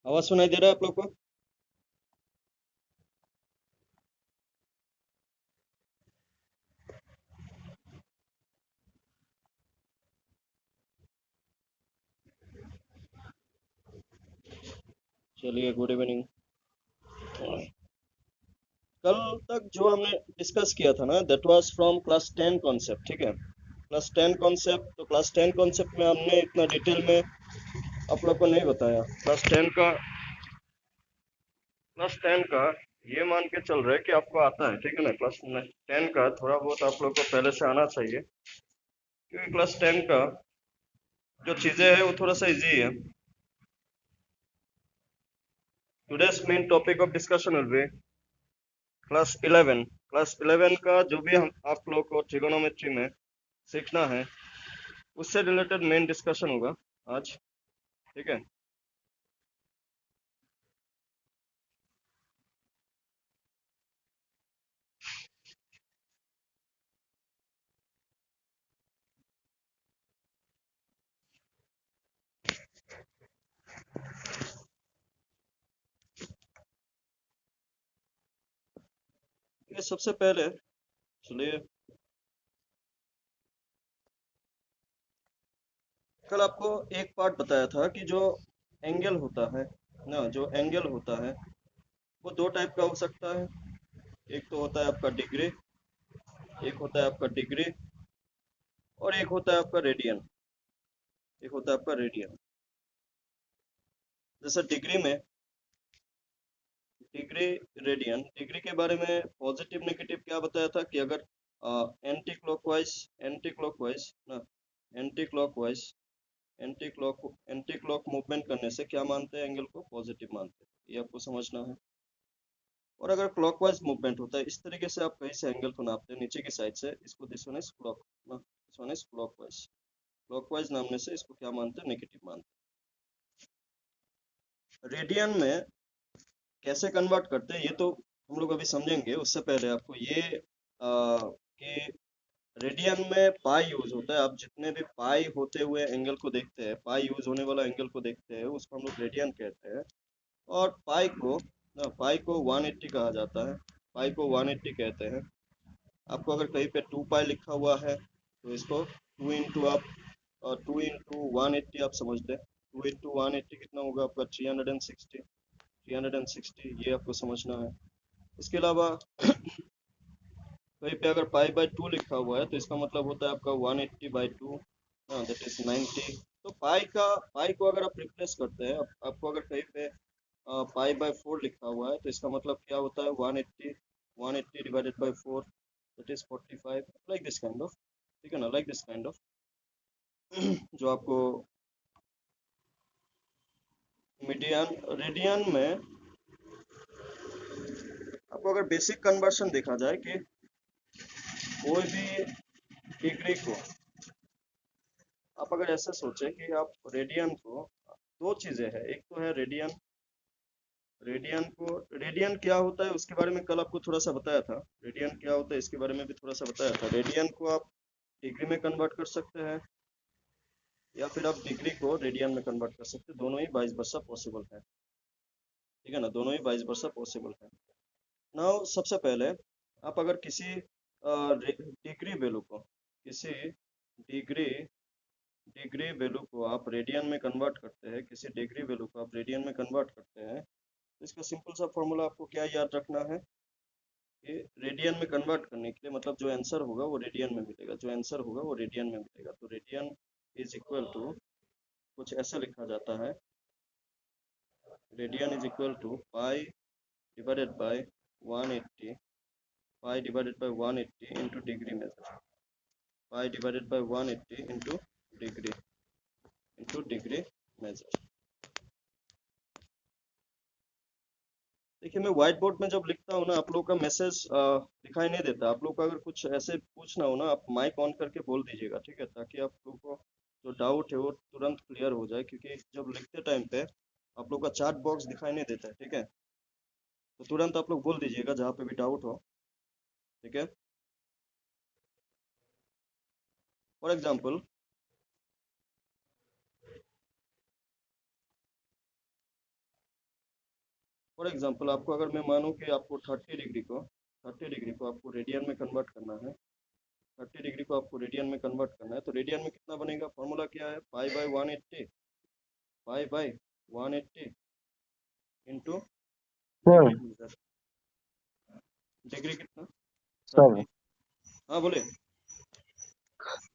आवाज सुनाई दे रहा है आप लोग को? चलिए, गुड इवनिंग। कल तक जो हमने डिस्कस किया था ना, that was from class 10 concept, ठीक है। क्लास 10 कॉन्सेप्ट, तो क्लास 10 कॉन्सेप्ट में हमने इतना डिटेल में आप लोग को नहीं बताया। क्लास 10 का ये मान के चल रहा है कि आपको आता है, ठीक है ना। क्लास 10 का थोड़ा बहुत आप लोग को पहले से आना चाहिए, क्योंकि क्लास 10 का जो चीज़ें है वो थोड़ा सा इजी है। Today's main topic of discussion will be class 11 का जो भी हम आप लोग को ट्रिगोनोमेट्री में सीखना है, उससे रिलेटेड मेन डिस्कशन होगा आज, ठीक है। ये सबसे पहले चलिए, कल आपको एक पार्ट बताया था कि जो एंगल होता है ना, जो एंगल होता है वो दो टाइप का हो सकता है। एक तो होता है आपका डिग्री, एक होता है आपका डिग्री, और एक होता है आपका रेडियन। एक होता है आपका रेडियन। जैसे डिग्री में, डिग्री, रेडियन, डिग्री के बारे में पॉजिटिव नेगेटिव क्या बताया था कि अगर एंटी क्लॉकवाइज, एंटी क्लॉकवाइज ना, anti clockwise, anti clock movement करने से क्या मानते हैं, एंगल को पॉजिटिव मानते हैं। ये आपको समझना है। और अगर क्लॉकवाइज मूवमेंट होता है, इस तरीके से आप कहीं से एंगल को नापते हैं नीचे की साइड से, इसको दिस वन इज क्लॉक ना, this one is clockwise. Clockwise नामने से इसको क्या मानते हैं, नेगेटिव मानते हैं। रेडियन में कैसे कन्वर्ट करते हैं ये तो हम लोग अभी समझेंगे। उससे पहले आपको ये कि रेडियन में पाई यूज होता है। आप जितने भी पाई होते हुए एंगल को देखते हैं, पाई यूज होने वाला एंगल को देखते हैं, उसको हम लोग रेडियन कहते हैं। और पाई को 180 कहा जाता है। पाई को 180 कहते हैं। आपको अगर कहीं पे 2 पाई लिखा हुआ है तो इसको टू इंटू 180 आप समझ लें। 2 इंटू 180 कितना होगा आपका? 360। 360 ये आपको समझना है। इसके अलावा कहीं पे अगर पाई/2 लिखा हुआ है तो इसका मतलब होता है आपका 180/2, दैट इज 90। तो पाई को अगर आप रिप्लेस करते हैं, आपको अगर कहीं पे पाई/4 लिखा हुआ है तो इसका मतलब क्या होता है? 180, 180 divided by 4, that is 45, like this kind of, ठीक है ना, लाइक दिस काइंड ऑफ। जो आपको मीडियन, रेडियन में आपको अगर बेसिक कन्वर्शन देखा जाए कि कोई भी डिग्री को आप अगर ऐसे सोचें कि आप रेडियन को, दो चीजें हैं। एक तो है रेडियन, रेडियन क्या होता है उसके बारे में कल आपको थोड़ा सा बताया था। रेडियन क्या होता है इसके बारे में भी थोड़ा सा बताया था। रेडियन को आप डिग्री में कन्वर्ट कर सकते हैं, या फिर आप डिग्री को रेडियन में कन्वर्ट कर सकते हैं। दोनों ही वाइस वर्सा पॉसिबल है, ठीक है ना, दोनों ही वाइस वर्सा पॉसिबल है। नाउ सबसे पहले आप अगर किसी डिग्री वैल्यू को, किसी डिग्री डिग्री वैल्यू को आप रेडियन में कन्वर्ट करते हैं, किसी डिग्री वैल्यू को आप रेडियन में कन्वर्ट करते हैं, तो इसका सिंपल सा फॉर्मूला आपको क्या याद रखना है कि रेडियन में कन्वर्ट करने के लिए मतलब जो आंसर होगा वो रेडियन में मिलेगा, जो आंसर होगा वो रेडियन में मिलेगा। तो रेडियन इज इक्वल टू, कुछ ऐसे लिखा जाता है, radian is equal to pi divided by 180, pi divided by 180 into degree measure, pi divided by 180 into degree measure. देखिए, मैं व्हाइट बोर्ड में जब लिखता हूँ ना, आप लोगों का मैसेज दिखाई नहीं देता। आप लोग को अगर कुछ ऐसे पूछना हो ना, आप माइक ऑन करके बोल दीजिएगा, ठीक है, ताकि आप लोग को जो डाउट है वो तुरंत क्लियर हो जाए। क्योंकि जब लिखते टाइम पे आप लोग का चैट बॉक्स दिखाई नहीं देता है, ठीक है। तो तुरंत आप लोग बोल दीजिएगा जहाँ पे भी डाउट हो, ठीक है। फॉर एग्जाम्पल, फॉर एग्जांपल आपको अगर मैं मानूं कि आपको 30 डिग्री को आपको रेडियन में कन्वर्ट करना है, 30 डिग्री को आपको रेडियन में कन्वर्ट करना है, तो रेडियन में कितना बनेगा? फॉर्मूला क्या है? Pi by 180 into sir degree metre. Degree कितना? सर 30। हाँ बोले।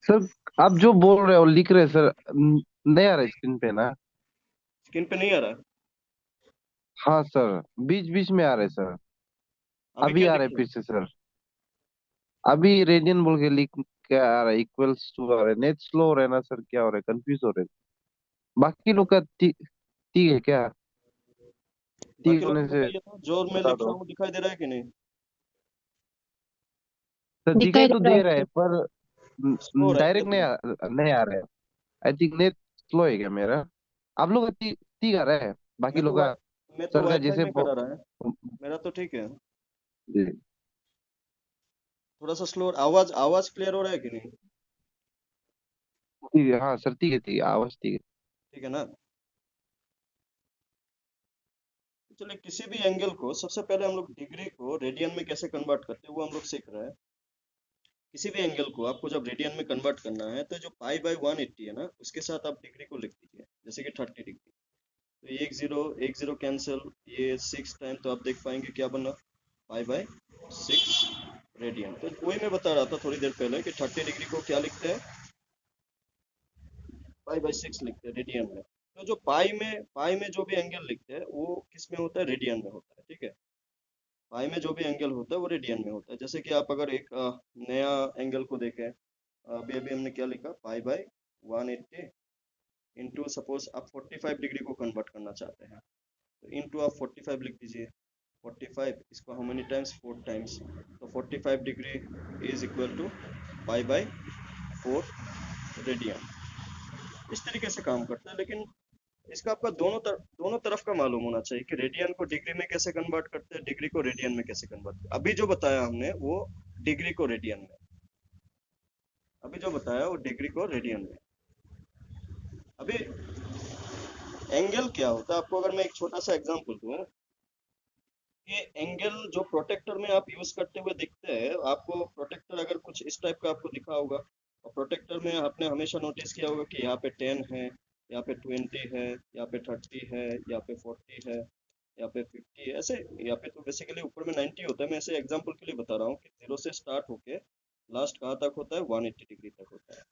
सर आप जो बोल रहे हो लिख रहे हैं सर, नहीं आ रहा है स्क्रीन पे ना। स्क्रीन पे नहीं आ रहा है? हाँ सर, बीच बीच में आ रहे हैं सर। अभी अभी क्या आ दिख रहे हैं रहा है? फिर से सर। अभी रेडियन बोल के लिख के आ रहा है, इक्वल्स टू आ रहा है। नेट स्लो हो रहा है ना सर, क्या हो रहा है, कंफ्यूज हो रहे हैं। बाकी लोग का ठीक ठीक है क्या? ठीक बाकी लोग होने को से बताइए तो, जो मैं बता लिख रहा दो हूँ दिखाई दे रहा है कि नहीं? सर। दिखाई दिखाई दे तो रहा है दे रहा है सर। पर स्लो हो रहा है क्या डायरेक्ट थोड़ा? नहीं आ रहा है। आई थिंक नेट स्लो है क्या मेरा? आप लोग का ठीक ठीक आ रहा है, बाकी मैं तो लोग का मैं तो सर का वाईफाई जैसे में करा रहा है, मेरा तो ठीक है। जी थोड़ा सा स्लो, आवाज आवाज क्लियर हो रहा है कि नहीं? ठीक है। हाँ सर ठीक है, आवाज ठीक है। ठीक है ना? चलिए, किसी भी एंगल को सबसे पहले हम लोग डिग्री को रेडियन में कैसे कन्वर्ट करते हैं वो हम लोग सीख रहे हैं। किसी भी एंगल को आपको जब रेडियन में कन्वर्ट करना है तो जो पाई बाई 180 है ना, उसके साथ आप डिग्री को लिख दीजिए, जैसे कि 30 डिग्री। तो ये एक जीरो कैंसिल, ये 6 टाइम, तो आप देख पाएंगे क्या बना, पाई बाई 6 रेडियन। तो वही मैं बता रहा था थोड़ी देर पहले कि 30 डिग्री को क्या लिखते हैं, पाई बाई 6 लिखते हैं रेडियन में। तो जो पाई में जो भी एंगल लिखते हैं वो किस में होता है? रेडियन में होता है, ठीक है। पाई में जो भी एंगल होता है वो रेडियन में होता है। जैसे कि आप अगर एक नया एंगल को देखें, अभी अभी हमने क्या लिखा, पाई बाई 180 इंटू, सपोज आप 45 डिग्री को कन्वर्ट करना चाहते हैं, तो इंटू आप 45 लिख दीजिए। 45 इसको हाउ मेनी टाइम्स, 4 टाइम्स, तो 45 degree is equal to pi by 4 radian. इस तरीके से काम करता है, लेकिन इसका आपका दोनों तरफ का मालूम होना चाहिए कि रेडियन को डिग्री में कैसे कन्वर्ट करते हैं, डिग्री को रेडियन में कैसे कन्वर्ट करते हैं। अभी जो बताया हमने वो डिग्री को रेडियन में, अभी जो बताया वो डिग्री को रेडियन में। अभी एंगल क्या होता है, आपको अगर मैं एक छोटा सा एग्जांपल दूं कि एंगल जो प्रोटेक्टर में आप यूज करते हुए दिखते हैं, आपको प्रोटेक्टर अगर कुछ इस टाइप का आपको दिखा होगा, और प्रोटेक्टर में आपने हमेशा नोटिस किया होगा कि यहाँ पे 10 है, यहाँ पे 20 है, यहाँ पे 30 है, यहाँ पे 40 है, यहाँ पे 50 है, ऐसे। यहाँ पे तो बेसिकली ऊपर में 90 होता है। मैं ऐसे एग्जांपल के लिए बता रहा हूँ कि 0 से स्टार्ट होके लास्ट कहाँ तक होता है, 180 डिग्री तक होता है।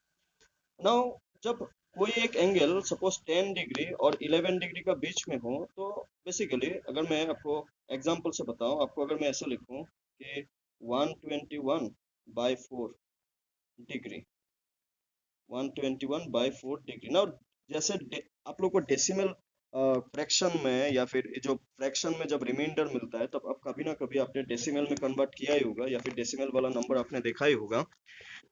नाउ जब कोई एक एंगल सपोज 10 डिग्री और 11 डिग्री का बीच में हो, तो बेसिकली अगर मैं आपको एग्जांपल से बताऊं, आपको अगर मैं ऐसे लिखूं कि 121/4 डिग्री, 121/4 डिग्री ना, जैसे आप लोग को डेसिमल फ्रैक्शन में या फिर जो फ्रैक्शन में जब रिमाइंडर मिलता है, तब आप कभी ना कभी आपने डेसिमल में कन्वर्ट किया ही होगा, या फिर डेसिमल वाला नंबर आपने देखा ही होगा।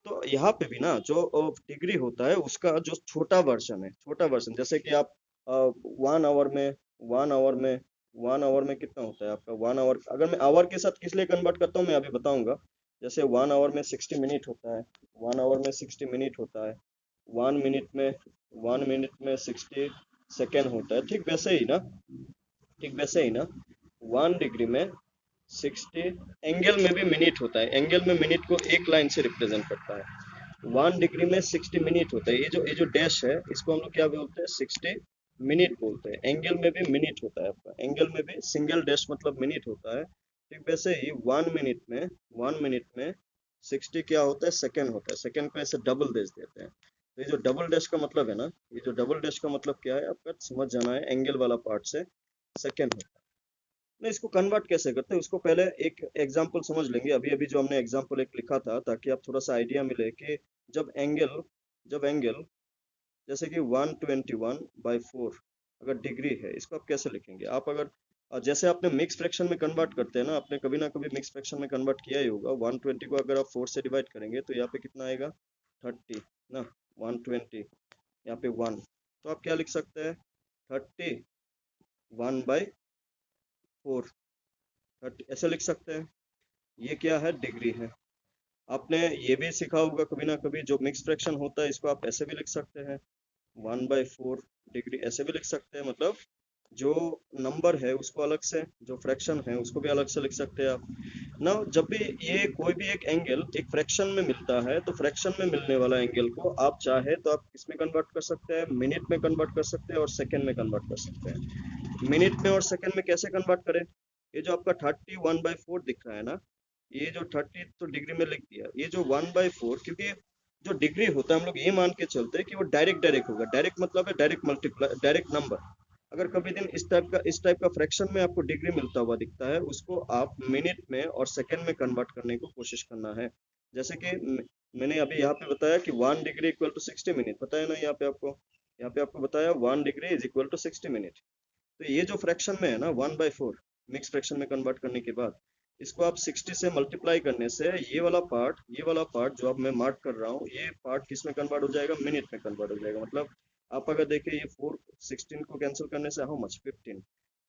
तो यहाँ पे भी ना जो डिग्री होता है उसका जो छोटा वर्जन है, छोटा वर्जन, जैसे कि आप 1 आवर में, 1 आवर में, 1 आवर में कितना होता है आपका 1 आवर, अगर मैं आवर के साथ किस लिए कन्वर्ट करता हूँ मैं अभी बताऊंगा। जैसे 1 आवर में 60 मिनट होता है, 1 आवर में 60 मिनट होता है, 1 मिनट में 60 सेकेंड होता है, ठीक वैसे ही ना, ठीक वैसे ही ना, 1 डिग्री में 60, एंगल में भी मिनट होता है, एंगल में मिनट को एक लाइन से रिप्रेजेंट करता है। 1 डिग्री में 60 मिनट होता है, ये जो डैश है इसको हम लोग क्या बोलते हैं, 60 मिनट बोलते हैं। एंगल में भी मिनट होता है आपका, एंगल में भी सिंगल डैश मतलब मिनट होता है। ठीक वैसे ही 1 मिनट में 60 क्या होता है, सेकेंड होता है। सेकेंड को ऐसे डबल डैश देते हैं। तो ये जो डबल डैश का मतलब है ना, ये जो डबल डैश का मतलब क्या है आपका समझ जाना है, एंगल वाला पार्ट से सेकेंड होता है। नहीं, इसको कन्वर्ट कैसे करते हैं उसको पहले एक एग्जांपल समझ लेंगे। अभी अभी जो हमने एग्जांपल एक लिखा था, ताकि आप थोड़ा सा आइडिया मिले कि जब एंगल जब एंगल जैसे कि 121/4 अगर डिग्री है, इसको आप कैसे लिखेंगे? आप अगर जैसे आपने मिक्स फ्रैक्शन में कन्वर्ट करते हैं ना, आपने कभी ना कभी मिक्स फ्रैक्शन में कन्वर्ट किया ही होगा। 120 को अगर आप 4 से डिवाइड करेंगे तो यहाँ पे कितना आएगा, 30 ना, 120, यहाँ पे 1, तो आप क्या लिख सकते हैं, 31/4, 30 ऐसे लिख सकते हैं। ये क्या है, डिग्री है। आपने ये भी सीखा होगा कभी ना कभी, जो मिक्स फ्रैक्शन होता है इसको आप ऐसे भी लिख सकते हैं, 1/4 डिग्री ऐसे भी लिख सकते हैं, मतलब जो नंबर है उसको अलग से, जो फ्रैक्शन है उसको भी अलग से लिख सकते हैं आप ना। जब भी ये कोई भी एक एंगल एक फ्रैक्शन में मिलता है तो फ्रैक्शन में मिलने वाला एंगल को आप चाहे तो आप किस में कन्वर्ट कर सकते हैं, मिनट में कन्वर्ट कर सकते हैं और सेकंड में कन्वर्ट कर सकते हैं। मिनट में और सेकंड में कैसे कन्वर्ट करें? ये जो आपका 31/4 दिख रहा है ना, ये जो 30 तो डिग्री में लिख दिया, ये जो 1/4, क्योंकि जो डिग्री होता है हम लोग ये मान के चलते हैं कि वो डायरेक्ट डायरेक्ट होगा। डायरेक्ट मतलब है डायरेक्ट मल्टीप्लाई, डायरेक्ट नंबर। अगर कभी दिन इस टाइप का फ्रैक्शन में आपको डिग्री मिलता हुआ दिखता है, उसको आप मिनट में और सेकंड में कन्वर्ट करने को कोशिश करना है। जैसे कि मैंने अभी यहाँ पे बताया कि 1 डिग्री इक्वल टू 60 मिनट, बताया ना यहाँ पे आपको बताया 1 degree is equal to 60 minute. तो ये जो फ्रैक्शन में है ना 1/4, मिक्स फ्रैक्शन में कन्वर्ट करने के बाद इसको आप 60 से मल्टीप्लाई करने से ये वाला पार्ट जो अब मैं मार्क कर रहा हूँ, ये पार्ट किस में कन्वर्ट हो जाएगा, मिनट में कन्वर्ट हो जाएगा। मतलब आप अगर देखें ये 4 16 को कैंसिल करने से हाउ मच 15।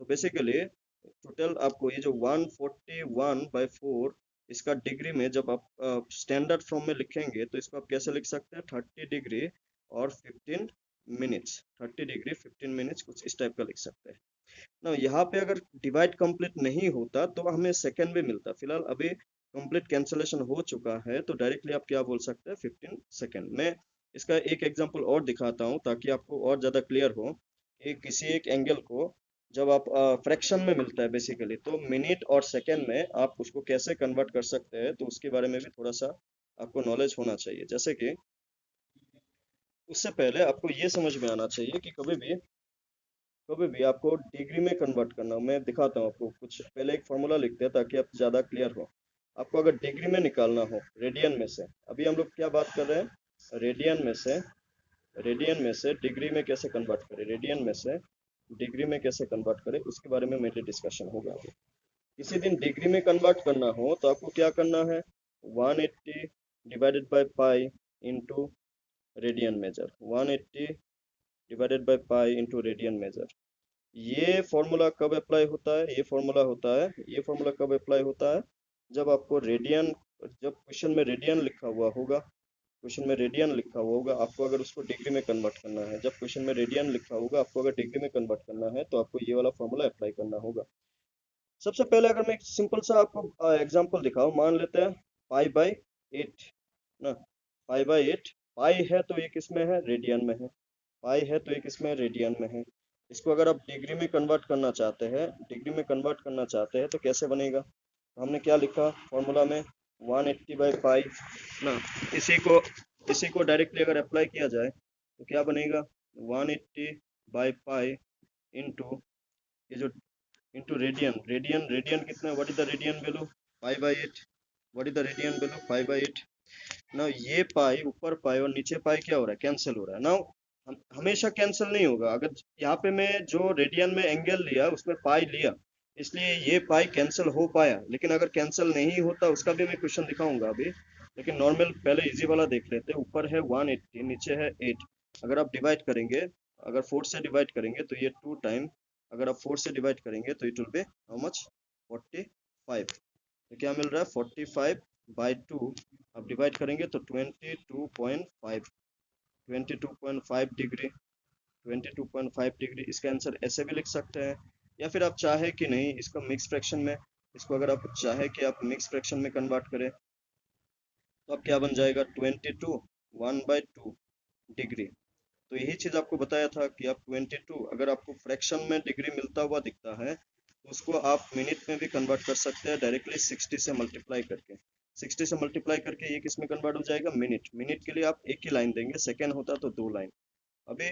तो बेसिकली टोटल आपको ये जो 141/4, इसका डिग्री में जब आप स्टैंडर्ड फॉर्म में लिखेंगे तो इसको आप कैसे लिख सकते हैं, 30 डिग्री और 15 मिनट्स, 30 डिग्री 15 मिनट्स, कुछ इस टाइप का लिख सकते हैं ना। यहाँ पे अगर डिवाइड कंप्लीट नहीं होता तो हमें सेकंड भी मिलता। फिलहाल अभी कंप्लीट कैंसलेशन हो चुका है तो डायरेक्टली आप क्या बोल सकते हैं, 15 सेकंड। मैं इसका एक एग्जांपल और दिखाता हूँ ताकि आपको और ज़्यादा क्लियर हो कि किसी एक एंगल को जब आप फ्रैक्शन में मिलता है बेसिकली, तो मिनट और सेकंड में आप उसको कैसे कन्वर्ट कर सकते हैं, तो उसके बारे में भी थोड़ा सा आपको नॉलेज होना चाहिए। जैसे कि उससे पहले आपको ये समझ में आना चाहिए कि कभी भी आपको डिग्री में कन्वर्ट करना हो। मैं दिखाता हूँ आपको, कुछ पहले एक फॉर्मूला लिखते हैं ताकि आप ज़्यादा क्लियर हो। आपको अगर डिग्री में निकालना हो रेडियन में से, अभी हम लोग क्या बात कर रहे हैं, रेडियन में से डिग्री में कैसे कन्वर्ट करें, रेडियन में से डिग्री में कैसे कन्वर्ट करें, उसके बारे में मेरे डिस्कशन होगा अभी। किसी दिन डिग्री में कन्वर्ट करना हो तो आपको क्या करना है, 180 divided by pi into radian major, 180 divided by pi into radian major. ये फॉर्मूला कब अप्लाई होता है, ये फॉर्मूला कब अप्लाई होता है, जब आपको रेडियन, जब क्वेश्चन में रेडियन लिखा हुआ होगा, आपको अगर उसको डिग्री में कन्वर्ट करना है, जब क्वेश्चन में रेडियन लिखा होगा आपको अगर डिग्री में कन्वर्ट करना है तो आपको ये वाला फॉर्मूला अप्लाई करना होगा। सबसे पहले अगर मैं एक सिंपल सा आपको एग्जांपल दिखाऊं, मान लेते हैं पाई/8 ना, पाई/8, पाई है तो ये किस में है, रेडियन में है, पाई है तो ये किस में है, रेडियन में है। इसको अगर आप डिग्री में कन्वर्ट करना चाहते हैं, तो कैसे बनेगा, तो हमने क्या लिखा फॉर्मूला में, 180/पाई ना। इसी को इसी को डायरेक्टली अगर अप्लाई किया जाए तो क्या बनेगा, 180/पाई इंटू ये जो इंटू रेडियन, रेडियन कितना, what is the radian value, 5/8। What is the radian value, 5/8 ना। ये पाई ऊपर पाई और नीचे पाई क्या हो रहा है, कैंसिल हो रहा है ना। हमेशा कैंसिल नहीं होगा। अगर यहाँ पे मैं जो रेडियन में एंगल लिया उसमें पाई लिया, इसलिए ये पाई कैंसिल हो पाया। लेकिन अगर कैंसिल नहीं होता उसका भी मैं क्वेश्चन दिखाऊंगा अभी। लेकिन नॉर्मल पहले इजी वाला देख लेते हैं। ऊपर है 180, नीचे है 8। अगर आप डिवाइड करेंगे, अगर 4 से डिवाइड करेंगे तो ये 2 टाइम, अगर आप 4 से डिवाइड करेंगे तो it will be how much, 45। तो क्या मिल रहा है, 45/2। अब डिवाइड करेंगे तो 22.5, 22.5 डिग्री, 22.5 डिग्री। इसका आंसर ऐसे भी लिख सकते हैं, या फिर आप चाहे कि नहीं इसको मिक्स फ्रैक्शन में, इसको अगर आप चाहे कि आप मिक्स फ्रैक्शन में कन्वर्ट करें तो अब क्या बन जाएगा, 22 1/2 डिग्री। तो यही चीज आपको बताया था कि आप 22, अगर आपको फ्रैक्शन में डिग्री मिलता हुआ दिखता है तो उसको आप मिनट में भी कन्वर्ट कर सकते हैं डायरेक्टली 60 से मल्टीप्लाई करके। 60 से मल्टीप्लाई करके ये किस में कन्वर्ट हो जाएगा, मिनट। मिनट के लिए आप एक ही लाइन देंगे, सेकेंड होता तो 2 लाइन। अभी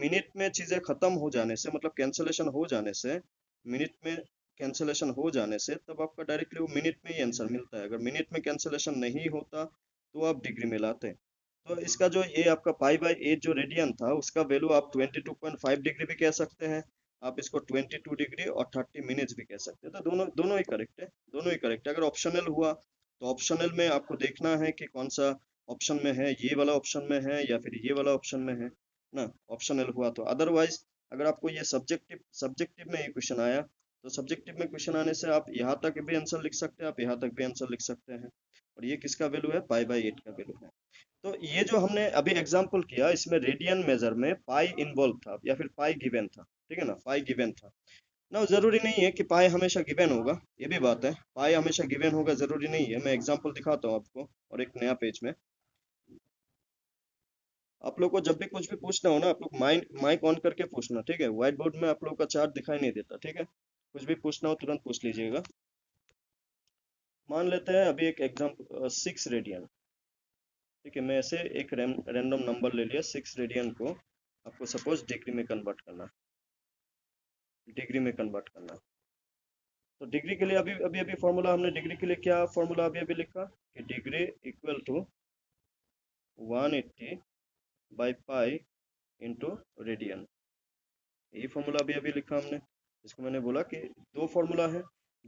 मिनट में चीजें खत्म हो जाने से, मतलब कैंसलेशन हो जाने से, मिनट में कैंसलेशन हो जाने से तब आपका डायरेक्टली वो मिनट में ही आंसर मिलता है। अगर मिनट में कैंसलेशन नहीं होता तो आप डिग्री में लाते। तो इसका जो ये आपका पाई/8 जो रेडियन था उसका वैल्यू आप 22.5 डिग्री भी कह सकते हैं, आप इसको 22 डिग्री और 30 मिनट्स भी कह सकते हैं। तो दोनों दोनों ही करेक्ट है, दोनों ही करेक्ट है। अगर ऑप्शनल हुआ तो ऑप्शनल में आपको देखना है कि कौन सा ऑप्शन में है, ये वाला ऑप्शन में है या फिर ये वाला ऑप्शन में है ना, ऑप्शनल हुआ तो। अदरवाइज अगर आपको ये सब्जेक्टिव सब्जेक्टिव में ये क्वेश्चन आया तो सब्जेक्टिव में क्वेश्चन आने से आप यहाँ तक भी आंसर लिख सकते हैं, आप यहाँ तक भी आंसर लिख सकते हैं। और ये किसका वैल्यू है, पाई/8 का वैल्यू है। तो ये जो हमने अभी एग्जांपल किया, इसमें रेडियन मेजर में पाई इन्वॉल्व था या फिर पाई गिवन था, ठीक है ना, पाई गिवन था ना। जरूरी नहीं है कि पाई हमेशा गिवन होगा, ये भी बात है, पाई हमेशा गिवन होगा जरूरी नहीं है। मैं एग्जांपल दिखाता हूँ आपको और एक नया पेज में। आप लोग को जब भी कुछ भी पूछना हो ना, आप लोग माइक माइक ऑन करके पूछना, ठीक है। व्हाइट बोर्ड में आप लोग का चार्ट दिखाई नहीं देता, ठीक है। कुछ भी पूछना हो तुरंत पूछ लीजिएगा। मान लेते हैं अभी एक एग्जाम्पल 6 रेडियन, ठीक है। मैं ऐसे एक रैंडम नंबर ले लिया 6 रेडियन को, आपको सपोज डिग्री में कन्वर्ट करना, डिग्री में कन्वर्ट करना। तो डिग्री के लिए अभी अभी अभी फॉर्मूला हमने डिग्री के लिए क्या फॉर्मूला अभी अभी लिखा कि degree equal to 180 by pi into radian. यही फॉर्मूला अभी अभी लिखा हमने, इसको मैंने बोला कि दो फॉर्मूला है।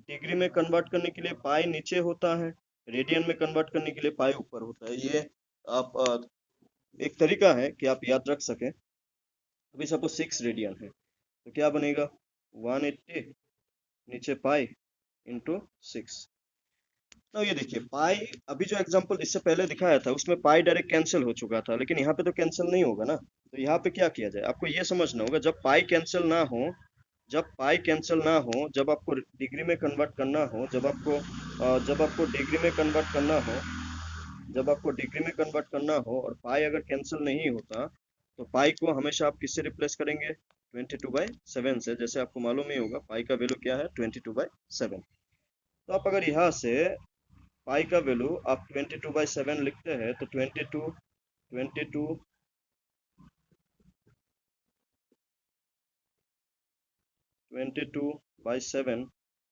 डिग्री में कन्वर्ट करने के लिए पाई नीचे होता है, रेडियन में कन्वर्ट करने के लिए पाई ऊपर होता है। ये आप एक तरीका है कि आप याद रख सकें। अभी सपोज 6 रेडियन है तो क्या बनेगा, 180 नीचे पाई इंटू 6। तो ये देखिए पाई, अभी जो एग्जांपल इससे पहले दिखाया था उसमें पाई डायरेक्ट कैंसिल हो चुका था, लेकिन यहाँ पे तो कैंसिल नहीं होगा ना। तो यहाँ पे क्या किया जाए, आपको ये समझना होगा, जब पाई कैंसिल ना हो, जब पाई कैंसिल ना हो, जब आपको डिग्री में कन्वर्ट करना हो, जब आपको डिग्री में कन्वर्ट करना हो, जब आपको डिग्री में कन्वर्ट करना हो और पाई अगर कैंसिल नहीं होता, तो पाई को हमेशा आप किससे रिप्लेस करेंगे, 22/7 से। जैसे आपको मालूम ही होगा पाई का वैल्यू क्या है, 22/7। तो आप अगर यहाँ से पाई का वैल्यू आप 22/7 लिखते हैं तो 22/7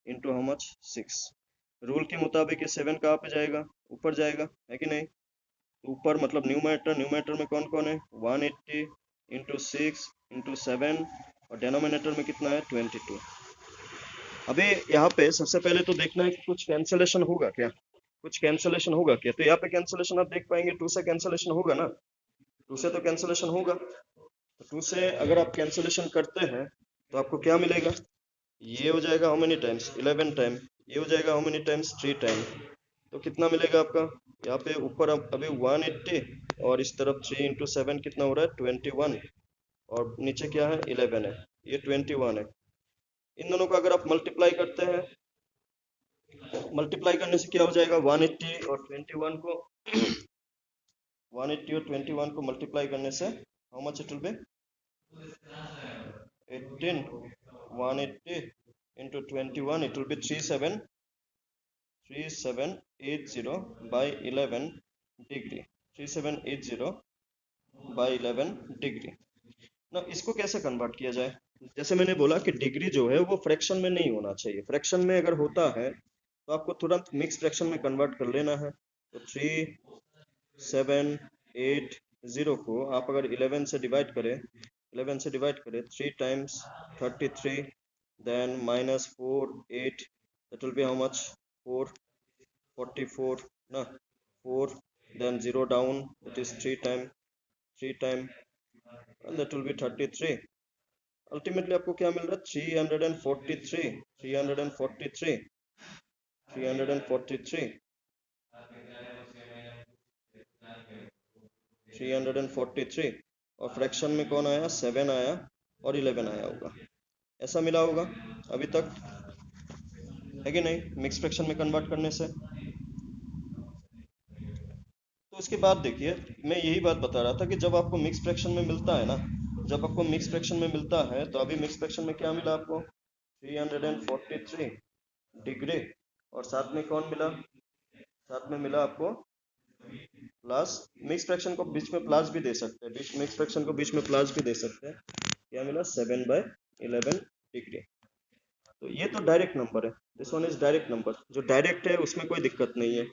इंटू हाउ मच 6। रूल के मुताबिक ये 7 कहाँ पे जाएगा, ऊपर जाएगा, है कि नहीं। तो ऊपर मतलब न्यूमरेटर, न्यूमरेटर में कौन कौन है, 180 इंटू 6 इंटू 7, और डिनोमिनेटर में कितना है, 22। अभी यहाँ पे सबसे पहले तो देखना है कि कुछ कैंसलेशन होगा क्या, कुछ कैंसलेशन होगा क्या। तो यहाँ पे कैंसलेशन आप देख पाएंगे, 2 से कैंसलेशन होगा ना, 2 से तो कैंसलेशन होगा। तो 2 से अगर आप कैंसलेशन करते हैं तो आपको क्या मिलेगा, ये हो जाएगा हाउ मेनी टाइम्स, 11 टाइम। ये हो जाएगा हाउ मेनी टाइम्स, 3 टाइम। तो कितना मिलेगा आपका, यहाँ पे ऊपर अब अभी 180 और इस तरफ 3 इंटू 7 कितना हो रहा है, 21, और नीचे क्या है, 11 है, ये 21 है। इन दोनों का अगर आप मल्टीप्लाई करते हैं, मल्टीप्लाई करने से क्या हो जाएगा, 180 और 21 को 180 और 21 को मल्टीप्लाई करने से how much it will be, 18, 180 into 21, it will be 3780 by 11 degree, 3780 by 11 degree. ना इसको कैसे कन्वर्ट किया जाए, जैसे मैंने बोला कि डिग्री जो है वो फ्रैक्शन में नहीं होना चाहिए। फ्रैक्शन में अगर होता है तो आपको तुरंत मिक्स फ्रैक्शन में कन्वर्ट कर लेना है। तो 3780 को आप अगर 11 से डिवाइड करें, 3 times 33, then minus 4 8, that will be how much, 444 ना, 4, then 0 down, that is 3 time, and that will be 33। Ultimately आपको क्या मिल रहा है, 343, 343, 343, 343, और फ्रैक्शन में कौन आया, 7 आया और 11 आया होगा, ऐसा मिला होगा अभी तक, है कि नहीं, मिक्स फ्रैक्शन में कन्वर्ट करने से। तो उसके बाद देखिए, मैं यही बात बता रहा था कि जब आपको मिक्स फ्रैक्शन में मिलता है ना, जब आपको मिक्स फ्रैक्शन में मिलता है, तो अभी मिक्स फ्रैक्शन में क्या मिला आपको, 343 डिग्री, और साथ में कौन मिला, साथ में मिला आपको प्लस, मिक्स फ्रैक्शन को बीच में प्लस भी दे सकते हैं, मिक्स फ्रैक्शन को बीच में प्लस भी दे सकते हैं। क्या मिला, 7/11 डिग्री। तो ये तो डायरेक्ट नंबर है, this one is direct number. जो डायरेक्ट है उसमें कोई दिक्कत नहीं है।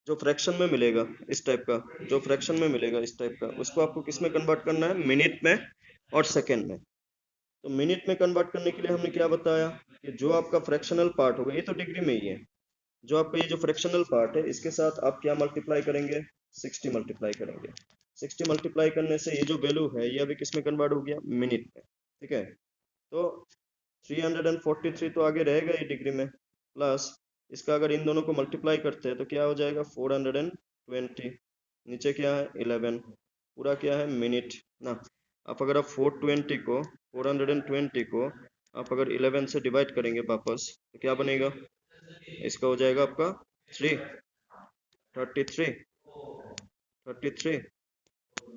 जो फ्रैक्शन में मिलेगा इस टाइप का, जो फ्रैक्शन में मिलेगा इस टाइप का, उसको आपको किस में कन्वर्ट करना है, मिनट में और सेकेंड में। तो मिनट में कन्वर्ट करने के लिए हमने क्या बताया कि जो आपका फ्रैक्शनल पार्ट होगा, ये तो डिग्री में ही है, जो आपका ये जो फ्रैक्शनल पार्ट है इसके साथ आप क्या मल्टीप्लाई करेंगे, 60 मल्टीप्लाई करेंगे। 60 मल्टीप्लाई करने से ये जो वैल्यू है ये अभी किस में कन्वर्ट हो गया, मिनट में, ठीक है। तो 343 तो आगे रहेगा ये डिग्री में, प्लस इसका अगर इन दोनों को मल्टीप्लाई करते हैं तो क्या हो जाएगा, 420, नीचे क्या है 11, पूरा क्या है मिनट ना। आप अगर आप 420 को आप अगर 11 से डिवाइड करेंगे वापस तो क्या बनेगा, इसका हो जाएगा आपका 3 33 33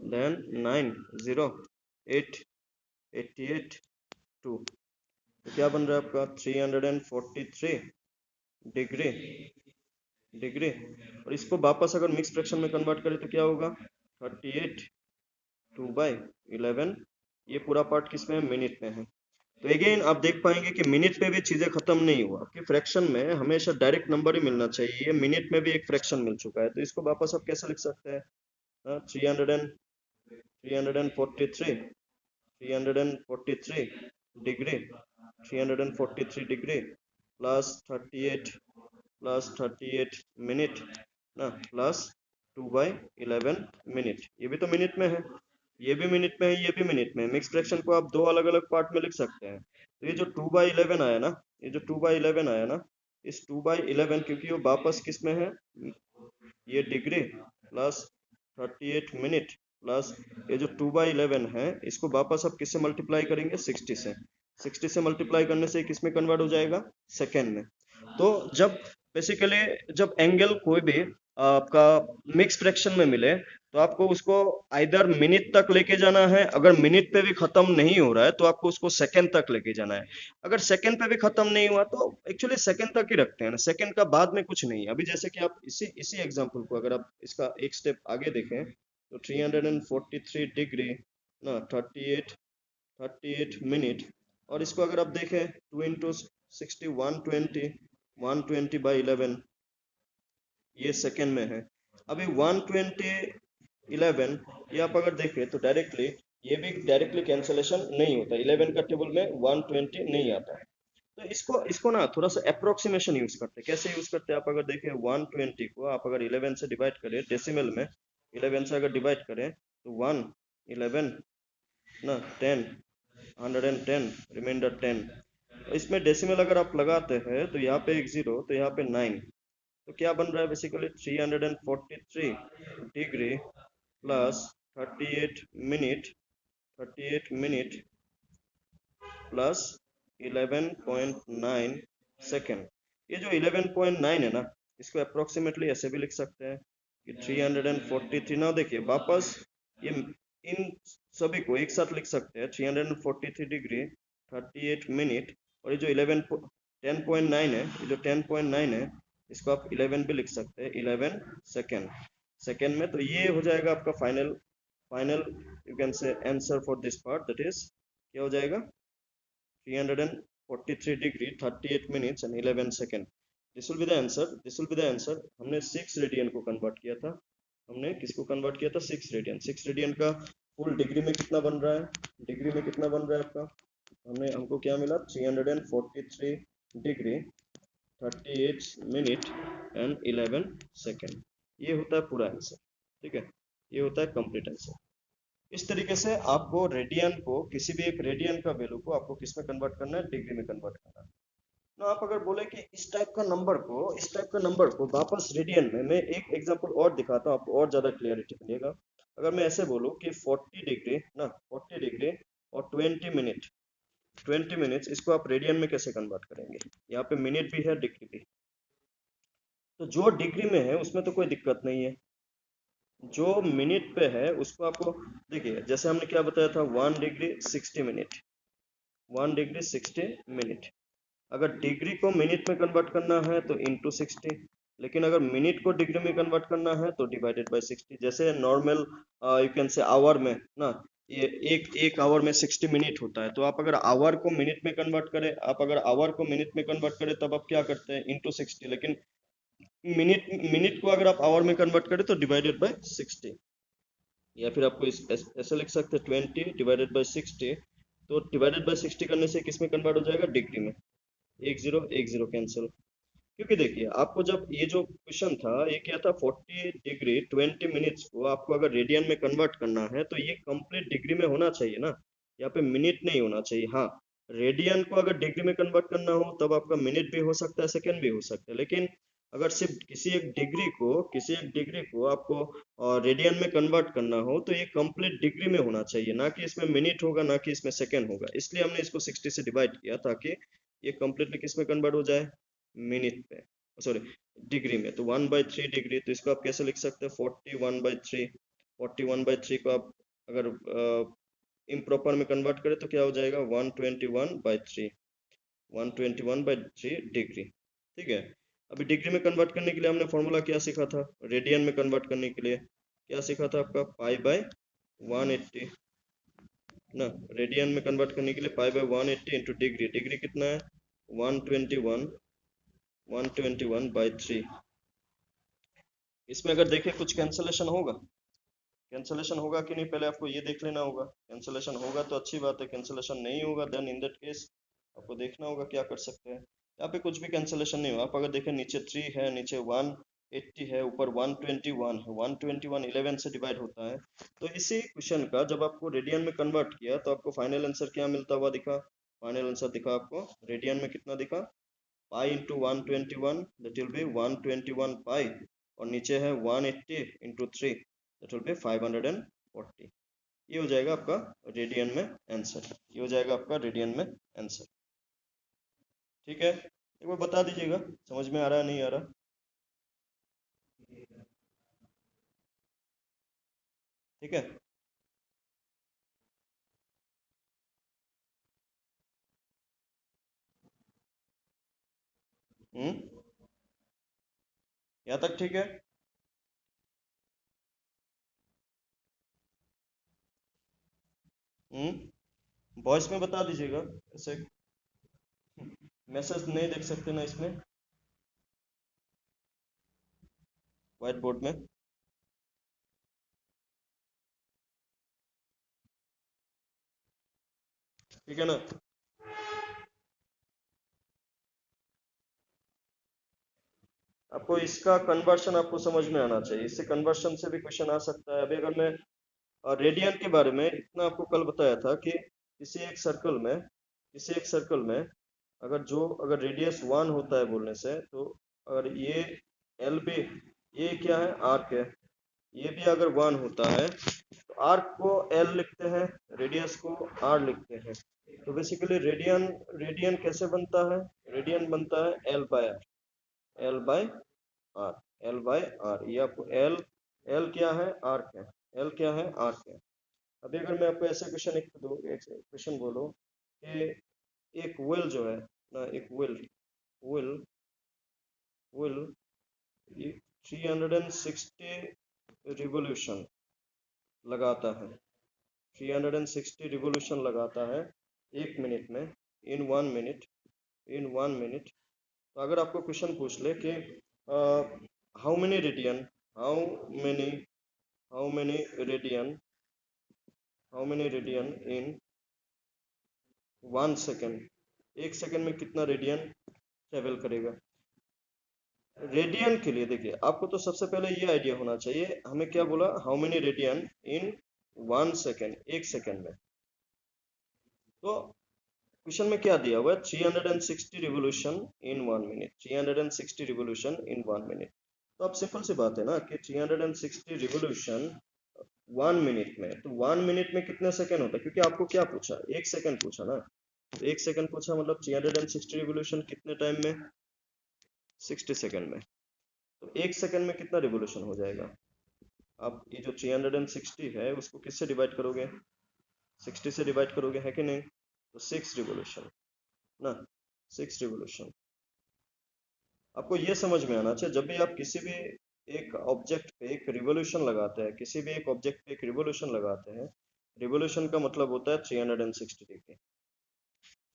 देन 9 0 8 88 2, तो क्या बन रहा है आपका 343 डिग्री डिग्री। और इसको वापस अगर मिक्स फ्रैक्शन में कन्वर्ट करें तो क्या होगा 38 2/11, ये पूरा पार्ट किस में है, मिनट में है। तो अगेन आप देख पाएंगे कि मिनट पे भी चीजें खत्म नहीं हुआ, कि फ्रैक्शन में हमेशा डायरेक्ट नंबर ही मिलना चाहिए। मिनट में भी एक फ्रैक्शन मिल चुका है, तो इसको वापस आप कैसे लिख सकते हैं, 343 डिग्री 343 डिग्री प्लस 38 मिनट ना प्लस 2/11 मिनट, ये भी तो मिनट में है, ये भी मिनट में है, ये भी मिनट में है। मिक्स फ्रैक्शन को आप दो अलग अलग पार्ट में लिख सकते हैं। तो ये जो 2/11 आया ना, ये जो 2/11 आया ना, इस 2/11 क्योंकि वो वापस किस में है, ये डिग्री प्लस 38 मिनट प्लस ये जो 2/11 है, इसको वापस आप किससे मल्टीप्लाई करेंगे, 60 से। 60 से मल्टीप्लाई करने से किस में कन्वर्ट हो जाएगा, सेकेंड में। तो जब बेसिकली जब एंगल कोई भी आपका मिक्स फ्रैक्शन में मिले तो आपको उसको आइदर मिनट तक लेके जाना है, अगर मिनट पे भी खत्म नहीं हो रहा है तो आपको उसको सेकंड तक लेके जाना है। अगर सेकंड पे भी खत्म नहीं हुआ तो एक्चुअली सेकंड तक ही रखते हैं ना, सेकंड का बाद में कुछ नहीं है। अभी जैसे कि आप इसी इसी एग्जांपल को अगर आप इसका एक स्टेप आगे देखें तो 343 डिग्री ना 38 मिनट, और इसको अगर आप देखें 2 इंटू 60 120/11, ये सेकेंड में है। अभी 120/11 ये आप अगर देखें तो डायरेक्टली ये भी डायरेक्टली कैंसलेशन नहीं होता, 11 का टेबल में 120 नहीं आता है। तो इसको इसको ना थोड़ा सा अप्रोक्सीमेशन यूज करते हैं। कैसे यूज करते हैं, आप अगर देखें 120 को आप अगर 11 से डिवाइड करें, डेसिमल में 11 से अगर डिवाइड करें तो 1 11 ना 10 110 रिमाइंडर 10, इसमें डेसिमल अगर आप लगाते हैं तो यहाँ पे एक जीरो तो यहाँ पे 9, तो क्या बन रहा है basically 343 degree plus 38 minute plus 11.9 second. ये जो 11.9 है ना, इसको अप्रोक्सीमेटली ऐसे भी लिख सकते हैं कि 343 ना, देखिए वापस ये इन सभी को एक साथ लिख सकते हैं, 343 डिग्री 38 मिनट, और ये जो 10.9 है, ये जो 10.9 है इसको आप 11 भी लिख सकते हैं, 11 सेकेंड सेकेंड में। तो ये हो जाएगा आपका फाइनल फाइनल यू कैन से answer for this part, that is क्या हो जाएगा 343 degree 38 minutes and 11 second. This will be the answer, this will be the answer. हमने 6 रेडियन को कन्वर्ट किया था, हमने किसको कन्वर्ट किया था, 6 रेडियन। 6 रेडियन का फुल डिग्री में कितना बन रहा है, डिग्री में कितना बन रहा है आपका, हमको क्या मिला 343 डिग्री 38 मिनट एंड 11 सेकेंड। ये होता है पूरा आंसर, ठीक है, ये होता है कंप्लीट आंसर। इस तरीके से आपको रेडियन को, किसी भी एक रेडियन का वैल्यू को आपको किस में कन्वर्ट करना है, डिग्री में कन्वर्ट करना है। तो आप अगर बोले कि इस टाइप का नंबर को वापस रेडियन में, मैं एक एग्जांपल और दिखाता हूँ आपको और ज्यादा क्लियरिटी मिलेगा। अगर मैं ऐसे बोलूँ कि 40 डिग्री ना 40 डिग्री और 20 मिनट्स, इसको आप रेडियन में कैसे कन्वर्ट करेंगे, यहाँ पे मिनट भी है डिग्री भी, तो जो डिग्री में है उसमें तो कोई दिक्कत नहीं है, जो मिनट पे है उसको आपको देखिए, जैसे हमने क्या बताया था 1 डिग्री 60 मिनट, 1 डिग्री 60 मिनट। अगर डिग्री को मिनट में कन्वर्ट करना है तो इंटू 60, लेकिन अगर मिनट को डिग्री में कन्वर्ट करना है तो डिवाइडेड बाय 60। जैसे normal you can say hour में ना, ये एक आवर में 60 मिनट होता है, तो आप अगर आवर को मिनट में कन्वर्ट करें, आप अगर आवर को मिनट में कन्वर्ट करें तब आप क्या करते हैं, इंटू 60, लेकिन मिनट मिनट को अगर आप आवर में कन्वर्ट करें तो डिवाइडेड बाय 60, या फिर आपको ऐसे लिख सकते हैं 20 डिवाइडेड बाय 60, तो डिवाइडेड बाय 60 करने से किस में कन्वर्ट हो जाएगा, डिग्री में। एक जीरो कैंसिल, क्योंकि देखिए आपको जब ये जो क्वेश्चन था ये क्या था, 40 डिग्री 20 मिनट्स को आपको अगर रेडियन में कन्वर्ट करना है तो ये कंप्लीट डिग्री में होना चाहिए ना, यहाँ पे मिनट नहीं होना चाहिए। हाँ, रेडियन को अगर डिग्री में कन्वर्ट करना हो तब आपका मिनट भी हो सकता है, सेकेंड भी हो सकता है, लेकिन अगर सिर्फ किसी एक डिग्री को आपको और रेडियन में कन्वर्ट करना हो तो ये कंप्लीट डिग्री में होना चाहिए, ना कि इसमें मिनट होगा, ना कि इसमें सेकेंड होगा। इसलिए हमने इसको 60 से डिवाइड किया ताकि ये कंप्लीटली किस में कन्वर्ट हो जाए, मिनट में, सॉरी डिग्री में। तो 1/3 डिग्री, तो इसको आप कैसे लिख सकते हैं, 41/3। 41/3 को आप अगर इम्प्रॉपर में कन्वर्ट करें तो क्या हो जाएगा, 121/3, 121/3 डिग्री। ठीक है, अभी डिग्री में कन्वर्ट करने के लिए हमने फॉर्मूला क्या सीखा था, रेडियन में कन्वर्ट करने के लिए क्या सीखा था आपका, पाई/180 ना। रेडियन में कन्वर्ट करने के लिए पाई/180 इंटू डिग्री, डिग्री कितना है 121/3। इसमें अगर देखें कुछ कैंसलेशन होगा, कैंसलेशन होगा कि नहीं, पहले आपको ये देख लेना होगा। कैंसलेशन होगा तो अच्छी बात है, कैंसलेशन नहीं होगा देन इन दैट केस आपको देखना होगा क्या कर सकते हैं। यहाँ पे कुछ भी कैंसलेशन नहीं होगा। आप अगर देखें नीचे 3 है, नीचे 180 है, ऊपर 121 है, 121 11 से डिवाइड होता है। तो इसी क्वेश्चन का जब आपको रेडियन में कन्वर्ट किया तो आपको फाइनल आंसर क्या मिलता हुआ दिखा, फाइनल आंसर दिखा आपको रेडियन में कितना दिखा, pi into 121 that will be 121 पाई, और नीचे है 180 इंटू 3 दैट विल बी 540। ये हो जाएगा आपका रेडियन में आंसर, ये हो जाएगा आपका रेडियन में आंसर। ठीक है, एक बार बता दीजिएगा समझ में आ रहा है नहीं आ रहा। ठीक है, यहाँ तक ठीक है। वॉइस में बता दीजिएगा, ऐसे मैसेज नहीं देख सकते ना इसमें व्हाइट बोर्ड में। ठीक है ना, आपको इसका कन्वर्शन आपको समझ में आना चाहिए, इससे कन्वर्शन से भी क्वेश्चन आ सकता है। अभी अगर मैं रेडियन के बारे में इतना आपको कल बताया था कि किसी एक सर्कल में, किसी एक सर्कल में अगर रेडियस 1 होता है बोलने से, तो अगर ये एल भी, ये क्या है आर्क है, ये भी अगर 1 होता है तो आर्क को एल लिखते हैं, रेडियस को आर लिखते हैं। तो बेसिकली रेडियन, रेडियन कैसे बनता है, रेडियन बनता है L by R, L by R, L by R. ये आपको एल, एल क्या है आर्क है, एल क्या है आर्क है। अभी अगर मैं आपको ऐसे क्वेश्चन एक दो, एक क्वेश्चन बोलो कि एक व्हील जो है ना, एक व्हील, व्हील व्हील 360 रिवोल्यूशन लगाता है, 360 रिवोल्यूशन लगाता है 1 मिनट में, इन 1 मिनट, इन 1 मिनट। तो अगर आपको क्वेश्चन पूछ ले कि how many radian, how many, how many radian, how many radian in 1 second, 1 second में कितना रेडियन ट्रेवल करेगा। रेडियन के लिए देखिए आपको तो सबसे पहले ये आइडिया होना चाहिए, हमें क्या बोला, how many radian in 1 second, 1 second में। तो क्वेश्चन में क्या दिया हुआ है, 360 revolution in 1 minute, 360 revolution in 1 minute. तो अब सिंपल सी बात है ना कि 360 रिवोल्यूशन 1 मिनट में, तो 1 मिनट में कितने सेकंड होता है, क्योंकि आपको क्या पूछा, 1 सेकंड पूछा ना, तो 1 सेकंड पूछा मतलब 360 रिवोल्यूशन कितने टाइम में, 60 सेकंड में। तो 1 सेकंड में कितना रिवोल्यूशन हो जाएगा, आप ये जो 360 है उसको किससे डिवाइड करोगे, 60 से डिवाइड करोगे, है कि नहीं। तो 6 रिवोल्यूशन ना, 6 रिवोल्यूशन। आपको ये समझ में आना चाहिए, जब भी आप किसी भी एक ऑब्जेक्ट पे एक रिवोल्यूशन लगाते हैं, किसी भी एक ऑब्जेक्ट पे एक रिवोल्यूशन लगाते हैं, रिवोल्यूशन का मतलब होता है 360 डिग्री,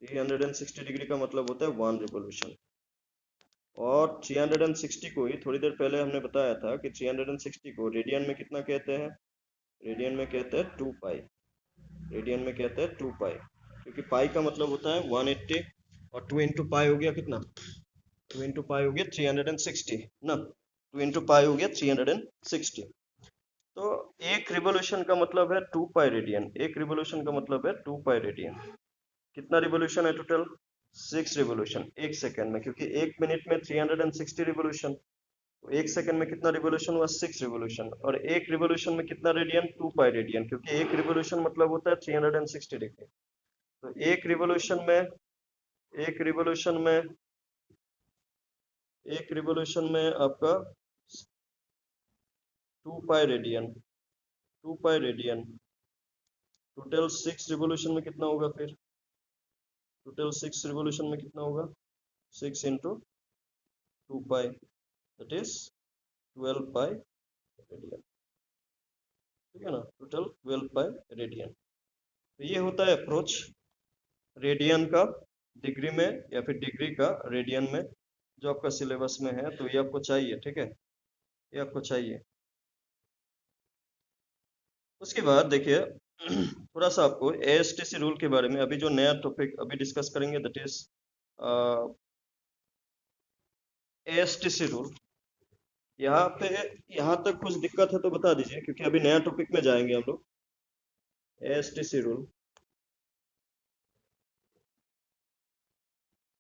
360 डिग्री का मतलब होता है 1 रिवोल्यूशन। और 360 को ही थोड़ी देर पहले हमने बताया था कि 360 को रेडियन में कितना कहते हैं, रेडियन में कहते हैं 2 पाई, रेडियन में कहते हैं 2 पाई, क्योंकि पाई का मतलब होता है 180, और 2 इंटू पाई हो गया कितना, 2 इंटू पाई हो गया 360 ना, 2 इंटू पाई हो गया 360। तो एक रिवोल्यूशन का मतलब है 2 पाई रेडियन, एक रिवोल्यूशन का मतलब है 2 पाई रेडियन। कितना रिवोल्यूशन है टोटल, 6 रिवोल्यूशन 1 सेकेंड में, क्योंकि 1 मिनट में 360 रिवोल्यूशन। तो 1 सेकंड में कितना रिवोल्यूशन हुआ? 6 रिवोल्यूशन। और एक रिवोल्यूशन में कितना रेडियन? 2 पाई रेडियन, क्योंकि एक रिवोल्यूशन मतलब होता है 360 डिग्री। तो एक रिवोल्यूशन में आपका 2 पाई रेडियन, टोटल 6 रिवोल्यूशन में कितना होगा? फिर टोटल 6 रिवोल्यूशन में कितना होगा? 6 into 2 pi, that is 12 pi radian. ठीक है ना, टोटल 12 पाई रेडियन। तो ये होता है अप्रोच रेडियन का डिग्री में या फिर डिग्री का रेडियन में, जो आपका सिलेबस में है। तो ये आपको चाहिए, ठीक है, ये आपको चाहिए। उसके बाद देखिए थोड़ा सा आपको एएसटीसी रूल के बारे में अभी जो नया टॉपिक अभी डिस्कस करेंगे, दैट इज एएसटीसी रूल। यहाँ तक कुछ दिक्कत है तो बता दीजिए, क्योंकि अभी नया टॉपिक में जाएंगे हम लोग। एएसटीसी रूल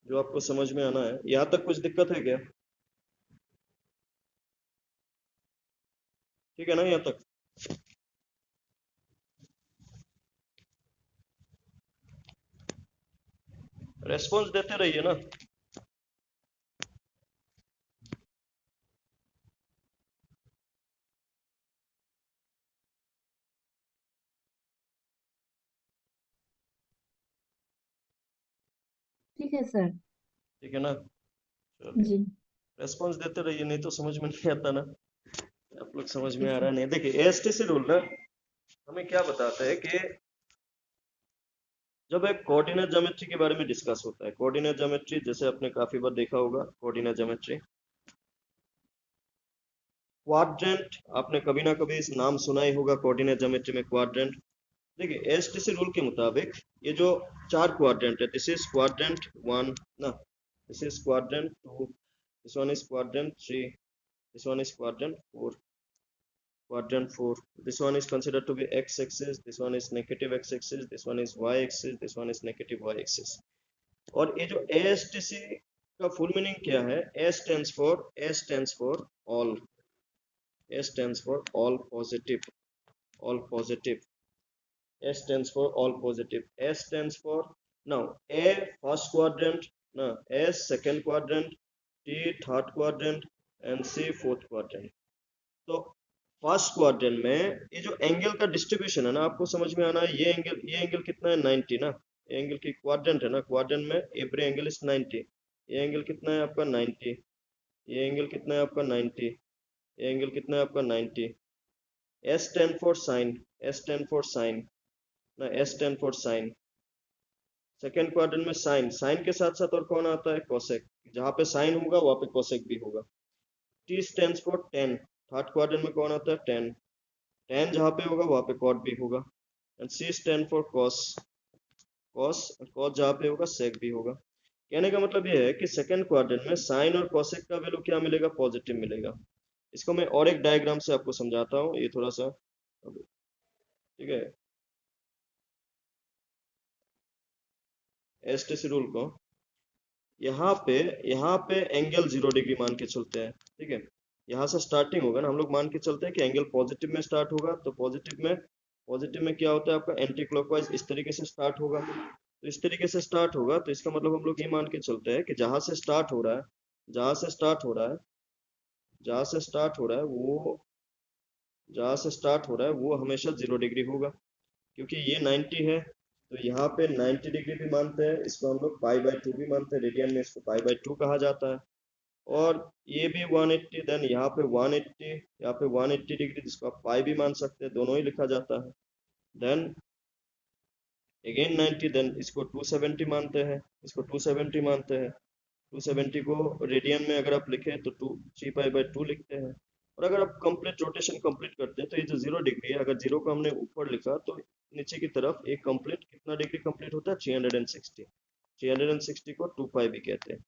जो आपको समझ में आना है, यहाँ तक कुछ दिक्कत है क्या? ठीक है ना यहाँ तक? रेस्पॉन्स देते रहिए ना। ठीक है सर। ठीक है ना, चलिए जी। रेस्पॉन्स देते रहिए, नहीं तो समझ में नहीं आता ना। आप लोग समझ में आ रहा नहीं। देखिए एएसटीसी रूल ना हमें क्या बताता है कि जब एक कोऑर्डिनेट ज्योमेट्री के बारे में डिस्कस होता है, कोऑर्डिनेट ज्योमेट्री जैसे आपने काफी बार देखा होगा, कोऑर्डिनेट ज्योमेट्री, क्वाड्रेंट, आपने कभी ना कभी इस नाम सुना ही होगा, कोऑर्डिनेट ज्योमेट्री में क्वाड्रेंट। देखिए एएसटीसी रूल के मुताबिक ये जो 4 क्वाड्रेंट है, दिस इज क्वाड्रेंट 1 ना, this is quadrant 2, this one is quadrant 3, this one is quadrant 4, this one is considered to be x-axis, this one is negative x-axis, this one is y-axis, this one is negative y-axis। और ये जो ASTC का full meaning क्या है? A stands for all, A stands for all positive, A stands for all positive, S stands for now A first quadrant, ना S second quadrant, T third quadrant and C fourth quadrant। तो first quadrant में ये जो angle का distribution है ना, आपको समझ में आना है। ये एंगल कितना है? 90 ना, ये एंगल की क्वाड्रेंट है ना, क्वाड्रेंट में एवरी एंगल इज 90। ये एंगल कितना है आपका? 90। ये एंगल कितना है आपका? 90। ये एंगल कितना है आपका? 90। S stand for sine, S stand for sine ना, S stand for sine. Second quadrant में साइन, साइन के साथ साथ और कौन आता है? कोसेक। जहाँ पे साइन होगा वहाँ पे कोसेक भी होगा। T stand for ten, third quadrant में कौन आता है? टेन। टेन जहाँ पे होगा वहाँ पे कॉट भी होगा। And C stand for cos, cos जहाँ पे होगा सेक भी होगा। कहने का मतलब ये है कि सेकंड क्वाड्रेंट में साइन और कॉसेक का वैल्यू क्या मिलेगा? पॉजिटिव मिलेगा। इसको मैं और एक डायग्राम से आपको समझाता हूँ, ये थोड़ा सा, ठीक है, एसटीसी रूल को। यहाँ पे एंगल 0 डिग्री मान के चलते हैं, ठीक है। यहाँ से स्टार्टिंग होगा ना, हम लोग मान के चलते हैं कि एंगल पॉजिटिव में स्टार्ट होगा। तो पॉजिटिव में क्या होता है आपका? एंटी क्लॉकवाइज इस तरीके से स्टार्ट होगा। तो इस तरीके से स्टार्ट होगा, तो इसका मतलब हम लोग ये मान के चलते हैं कि जहां से स्टार्ट हो रहा है जहां से स्टार्ट हो रहा है जहां से स्टार्ट हो रहा है वो जहां से स्टार्ट हो रहा है वो हमेशा 0 डिग्री होगा। क्योंकि ये 90 है, तो यहाँ पे 90 डिग्री भी मानते हैं, इसको हम लोग पाई बाई 2 भी मानते हैं, रेडियन में इसको पाई बाई 2 कहा जाता है। और ये भी 180, देन यहाँ पे 180, यहाँ पे 180 डिग्री, जिसको आप पाई भी मान सकते हैं, दोनों ही लिखा जाता है। देन अगेन 90, देन इसको 270 मानते हैं, इसको 270 मानते हैं। 270 को रेडियन में अगर आप लिखें तो 3 पाई बाई 2 लिखते हैं। और अगर आप कंप्लीट रोटेशन कंप्लीट करते हैं तो ये जो 0 डिग्री है, अगर 0 को हमने ऊपर लिखा तो नीचे की तरफ एक कंप्लीट कितना डिग्री कंप्लीट होता है? 360। 360 को 2 पाई भी कहते हैं।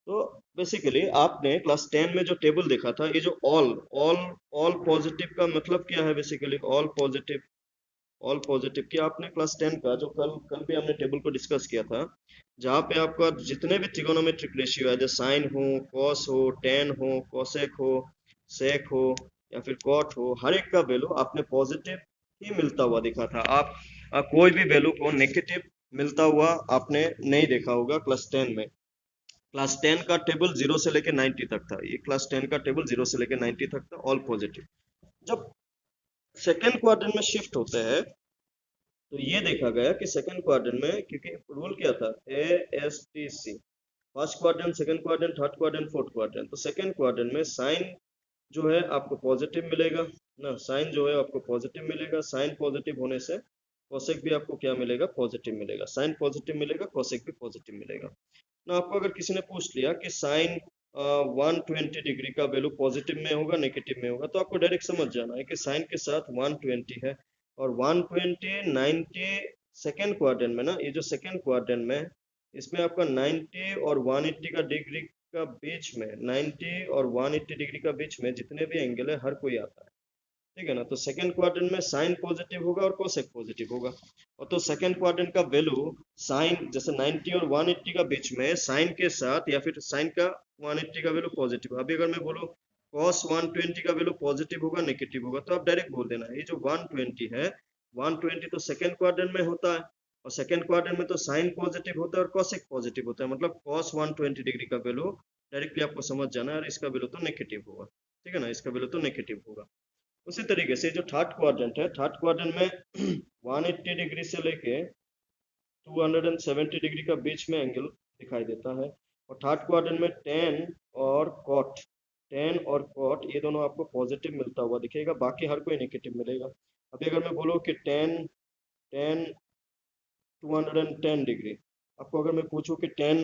तो बेसिकली आपने क्लास 10 में जो टेबल देखा था, ये जो ऑल पॉजिटिव का मतलब क्या है? Basically all positive, all positive किया आपने क्लास 10 का, जो कल कल भी हमने टेबल को डिस्कस किया था, जहाँ पे आपका जितने भी ट्रिगोनोमेट्रिक रेशियो है, जो साइन हो, कॉस हो, टेन हो, कोसेक हो, सेक हो या फिर कॉट हो, हर एक का वैल्यू आपने पॉजिटिव ही मिलता हुआ दिखा था। आप कोई भी वैल्यू को नेगेटिव मिलता हुआ आपने नहीं देखा होगा क्लास 10 में। क्लास 10 का टेबल 0 से लेकर 90 तक था, ये क्लास 10 का टेबल 0 से लेकर 90 तक था, ऑल पॉजिटिव। जब सेकेंड क्वाड्रेंट में शिफ्ट होते हैं तो ये देखा गया कि सेकंड क्वाड्रेंट में, क्योंकि रूल क्या था, ASTC, first quadrant, second quadrant, third quadrant, fourth quadrant, तो सेकंड क्वाड्रेंट में साइन जो है आपको पॉजिटिव मिलेगा ना, साइन जो है आपको पॉजिटिव मिलेगा। साइन पॉजिटिव होने से कोसेक भी आपको क्या मिलेगा, पॉजिटिव मिलेगा। साइन पॉजिटिव मिलेगा, कोसेक भी पॉजिटिव मिलेगा ना। आपको अगर किसी ने पूछ लिया कि साइन 120 डिग्री का वैल्यू पॉजिटिव में होगा नेगेटिव में होगा, तो आपको डायरेक्ट समझ जाना है कि साइन के साथ 120 है और 120 90 सेकेंड क्वाड्रेंट में ना, ये जो सेकेंड क्वाड्रेंट में, इसमें आपका 90 और 180 का डिग्री का बीच में, 90 और 180 डिग्री का बीच में जितने भी एंगल है हर कोई आता है, ठीक है ना। तो सेकंड क्वाड्रेंट में साइन पॉजिटिव होगा और कोसेक पॉजिटिव होगा। और तो सेकंड क्वाड्रेंट का वैल्यू साइन, जैसे 90 और 180 का बीच में साइन के साथ या फिर साइन का 180 का वैल्यू पॉजिटिव। अभी अगर मैं बोलूँ cos 120 का वैल्यू पॉजिटिव होगा नेगेटिव होगा, तो आप डायरेक्ट बोल देना ये जो 120 है, 120 तो सेकंड क्वाड्रेंट में होता है और सेकंड क्वाड्रेंट में तो साइन पॉजिटिव होता है और कोसेक पॉजिटिव होता है, मतलब cos 120 डिग्री का वैल्यू डायरेक्टली आपको समझ जाना है और इसका वैल्यू तो नेगेटिव होगा, ठीक है ना, इसका वैल्यू तो नेगेटिव होगा। उसी तरीके से जो थर्ड क्वाड्रेंट है, थर्ड क्वाड्रेंट में 180 डिग्री से लेके 270 डिग्री का बीच में एंगल दिखाई देता है। और थर्ड क्वाड्रेंट में टेन और कॉट ये दोनों आपको पॉजिटिव मिलता हुआ दिखेगा, बाकी हर कोई नेगेटिव मिलेगा। अभी अगर मैं बोलूँ कि टेन टेन 210 डिग्री, आपको अगर मैं पूछूं कि टेन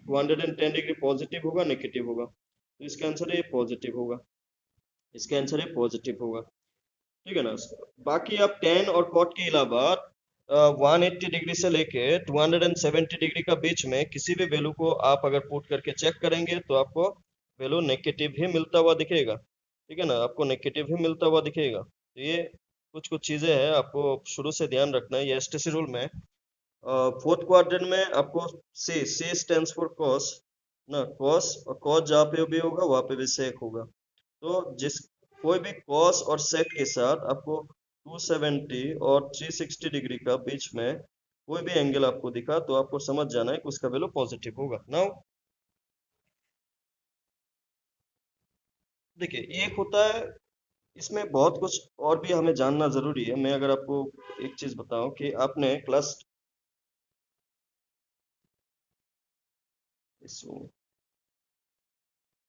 210 डिग्री पॉजिटिव होगा नेगेटिव होगा, तो इसका आंसर है पॉजिटिव होगा, इसका आंसर है पॉजिटिव होगा, ठीक है ना। बाकी आप टेन और कॉट के अलावा 180 डिग्री से लेके 270 डिग्री का बीच में किसी भी वैल्यू को आप अगर पुट करके चेक करेंगे तो आपको वैल्यू नेगेटिव ही मिलता हुआ दिखेगा, ठीक है ना, आपको नेगेटिव ही मिलता हुआ दिखेगा। तो ये कुछ कुछ चीजें हैं आपको शुरू से ध्यान रखना है। ये एसटीसी रूल में फोर्थ क्वाड्रेंट में आपको सी स्टैंड्स फॉर कॉस ना, कॉस और कॉस जहाँ पे भी होगा वहां पे भी सेक होगा। तो जिस कोई भी कॉस और सेक के साथ आपको 270 और 360 डिग्री का बीच में कोई भी एंगल आपको दिखा तो आपको समझ जाना है कि उसका वैल्यू पॉजिटिव होगा। नाउ देखिए एक होता है, इसमें बहुत कुछ और भी हमें जानना जरूरी है। मैं अगर आपको एक चीज बताऊं कि आपने क्लास इस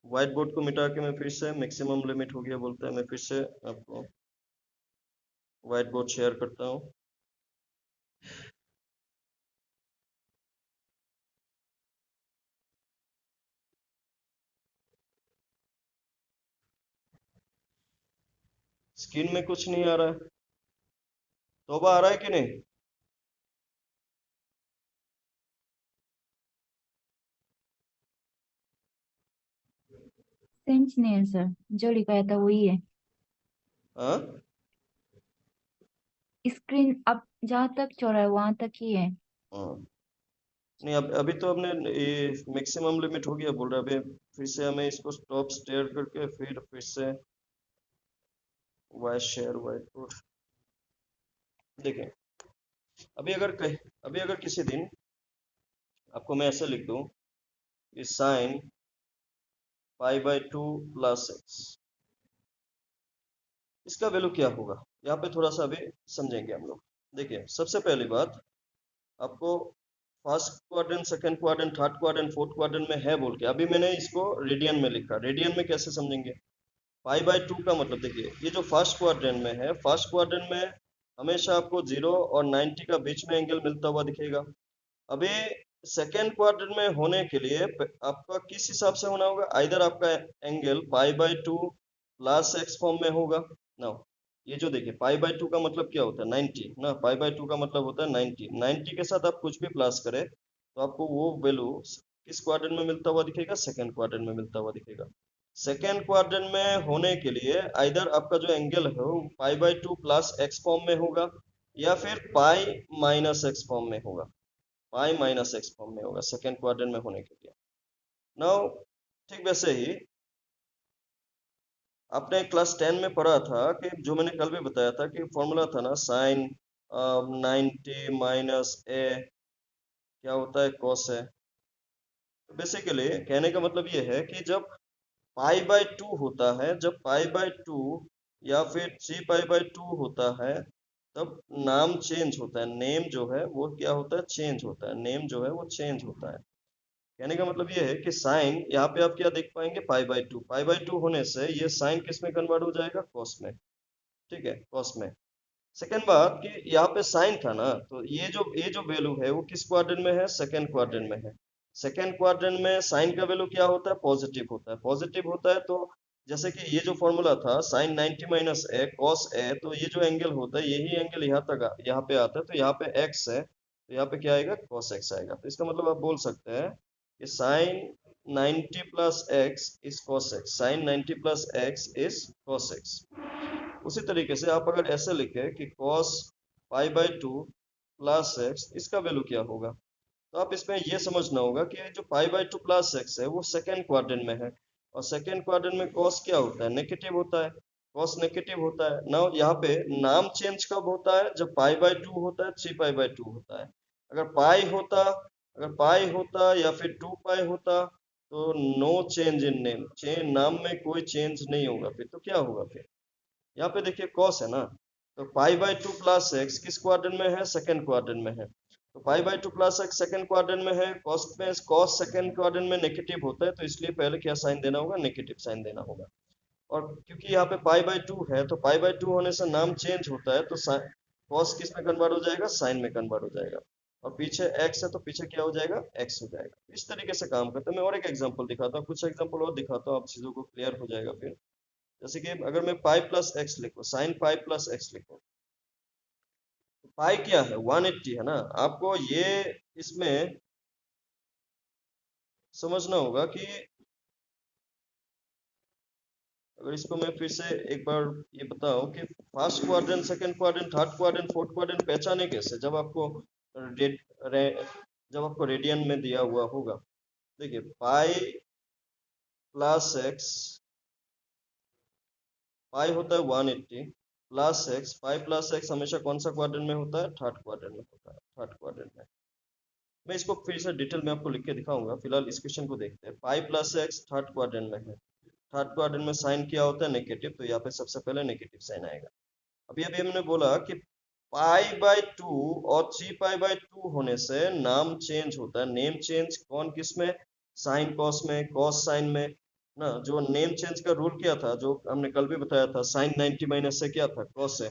व्हाइट बोर्ड को मिटा के मैं फिर से, मैक्सिमम लिमिट हो गया बोलता है, मैं फिर से आपको व्हाइट बोर्ड शेयर करता हूँ। स्क्रीन में कुछ नहीं आ रहा है, तोबा आ रहा है कि नहीं? सेंस नहीं है सर, जो लिखा था वही है। हाँ स्क्रीन अब जहाँ तक चौड़ा है वहां तक ही है। हाँ, नहीं अब अभी तो हमने ये मैक्सिमम लिमिट हो गया बोल रहा है। अभी फिर से हमें इसको स्टॉप स्टेयर करके फिर से वाइट शेयर व्हाइट बोर्ड देखें। अभी अगर किसी दिन आपको मैं ऐसे लिख दूं कि साइन π/2 प्लस एक्स, इसका वैल्यू क्या होगा, यहाँ पे थोड़ा सा अभी समझेंगे हम लोग। देखिए सबसे पहली बात, आपको first quadrant, second quadrant, third quadrant, fourth quadrant में है बोल के अभी मैंने इसको रेडियन में लिखा। रेडियन में कैसे समझेंगे? π/2 का मतलब देखिए, ये जो फर्स्ट क्वाड्रेंट में है, फर्स्ट क्वाड्रेंट में हमेशा आपको 0 और 90 का बीच में एंगल मिलता हुआ दिखेगा। अभी सेकेंड क्वाड्रेंट में होने के लिए आपका किस हिसाब से होना होगा, आइदर आपका एंगल π/2 प्लस एक्स फॉर्म में होगा ना। ये जो देखिए π/2 का मतलब क्या होता है, 90 ना, π/2 का मतलब होता है 90। 90 के साथ आप कुछ भी प्लस करें तो आपको वो वैल्यू किस क्वाड्रेंट में मिलता हुआ दिखेगा, सेकेंड क्वाड्रेंट में मिलता हुआ दिखेगा। सेकेंड क्वाड्रेंट में होने के लिए आइदर आपका जो एंगल है वो π/2 प्लस एक्स फॉर्म में होगा या फिर पाई माइनस एक्स फॉर्म में होगा, पाई माइनस एक्स फॉर्म में होगा सेकेंड क्वाड्रेंट में होने के लिए। नाउ ठीक वैसे ही आपने क्लास 10 में पढ़ा था कि जो मैंने कल भी बताया था कि फॉर्मूला था ना साइन 90 माइनस ए क्या होता है कॉस है। तो बेसिकली कहने का मतलब ये है कि जब पाई बाय 2 होता है, जब पाई बाय 2 या फिर 3 पाई बाय 2 होता है, तब नाम चेंज होता है, नेम जो है वो क्या होता है, चेंज होता है, नेम जो है वो चेंज होता है। कहने का मतलब ये है कि साइन यहाँ पे आप क्या देख पाएंगे, पाई बाय 2, पाई बाय 2 होने से ये साइन किस में कन्वर्ट हो जाएगा, कॉस में। ठीक है, कॉस में। सेकेंड बात कि यहाँ पे साइन था ना, तो ये जो वैल्यू है वो किस क्वाड्रेंट में है, सेकेंड क्वाड्रेंट में है। सेकेंड क्वाड्रेंट में साइन का वैल्यू क्या होता है, पॉजिटिव होता है, पॉजिटिव होता है। तो जैसे कि ये जो फॉर्मूला था sign 90 minus A cos A, तो ये जो एंगल होता है यही एंगल यहाँ पे आता है, तो यहाँ पे एक्स है, तो यहाँ पे क्या आएगा, कॉस एक्स आएगा। तो इसका मतलब आप बोल सकते हैं कि sine 90 plus x is cos x, sine 90 plus x is cos x. उसी तरीके से आप अगर ऐसे लिखे कि cos pi by 2 plus x, इसका वैल्यू क्या होगा, तो आप इसमें ये समझना होगा कि जो पाई बाय 2 प्लस एक्स है वो सेकेंड क्वाड्रेंट में है, और सेकेंड क्वाड्रेंट में cos क्या होता है, नेगेटिव होता है, cos नेगेटिव होता है ना। यहाँ पे नाम चेंज कब होता है, जब पाई बाय 2 होता है, 3 पाई बाय 2 होता है। अगर पाई होता या फिर 2 पाई होता तो नो चेंज इन नेम, नाम में कोई चेंज नहीं होगा, फिर तो क्या होगा, फिर यहाँ पे देखिए कॉस है ना, तो पाई बाय 2 प्लस एक्स किस क्वाड्रेंट में है, सेकेंड क्वाड्रेंट में है। तो पाई by 2 plus x second quadrant में है, कॉस सेकेंड क्वाड्रेंट में नेगेटिव होता है, तो इसलिए पहले क्या साइन देना होगा, नेगेटिव साइन देना होगा। और क्योंकि यहाँ पे पाई बाय 2 है, तो पाई बाय 2 होने से नाम चेंज होता है, तो कॉस किस में कन्वर्ट हो जाएगा, साइन में कन्वर्ट हो जाएगा। और पीछे एक्स है तो पीछे क्या हो जाएगा, एक्स हो जाएगा। इस तरीके से काम करते हैं। मैं और एक एग्जांपल दिखाता हूँ, कुछ एग्जांपल और दिखाता हूँ, आप चीजों को क्लियर हो जाएगा फिर। जैसे कि अगर मैं पाई प्लस एक्स लिखूं, साइन पाई प्लस एक्स लिखूं, तो पाई क्या है, 180 है ना। आपको ये इसमें समझना होगा कि अगर इसको मैं फिर से एक बार ये बताऊं कि first quadrant, second quadrant, third quadrant, fourth quadrant पहचाने कैसे, जब आपको रेडियन में दिया हुआ होगा। देखिए पाई प्लस एक्स, पाई होता है 180 plus x, pi plus x हमेशा कौन सा क्वाड्रेंट में होता है, थर्ड क्वाड्रेंट में होता है, थर्ड क्वाड्रेंट में। मैं इसको फिर से डिटेल में आपको लिख के दिखाऊंगा, फिलहाल इस क्वेश्चन को देखते हैं। पाई प्लस एक्स थर्ड क्वाड्रेंट में है, थर्ड क्वाड्रेंट में साइन क्या होता है, नेगेटिव, तो यहाँ पे सबसे पहले नेगेटिव साइन आएगा। अभी हमने बोला कि पाई बाय 2 और 3 पाई बाय 2 होने से नाम चेंज होता है, नेम चेंज कौन किस में, साइन कॉस में, कॉस साइन में ना। जो नेम चेंज का रूल क्या था, जो हमने कल भी बताया था, साइन 90 माइनस से क्या था, कॉस है,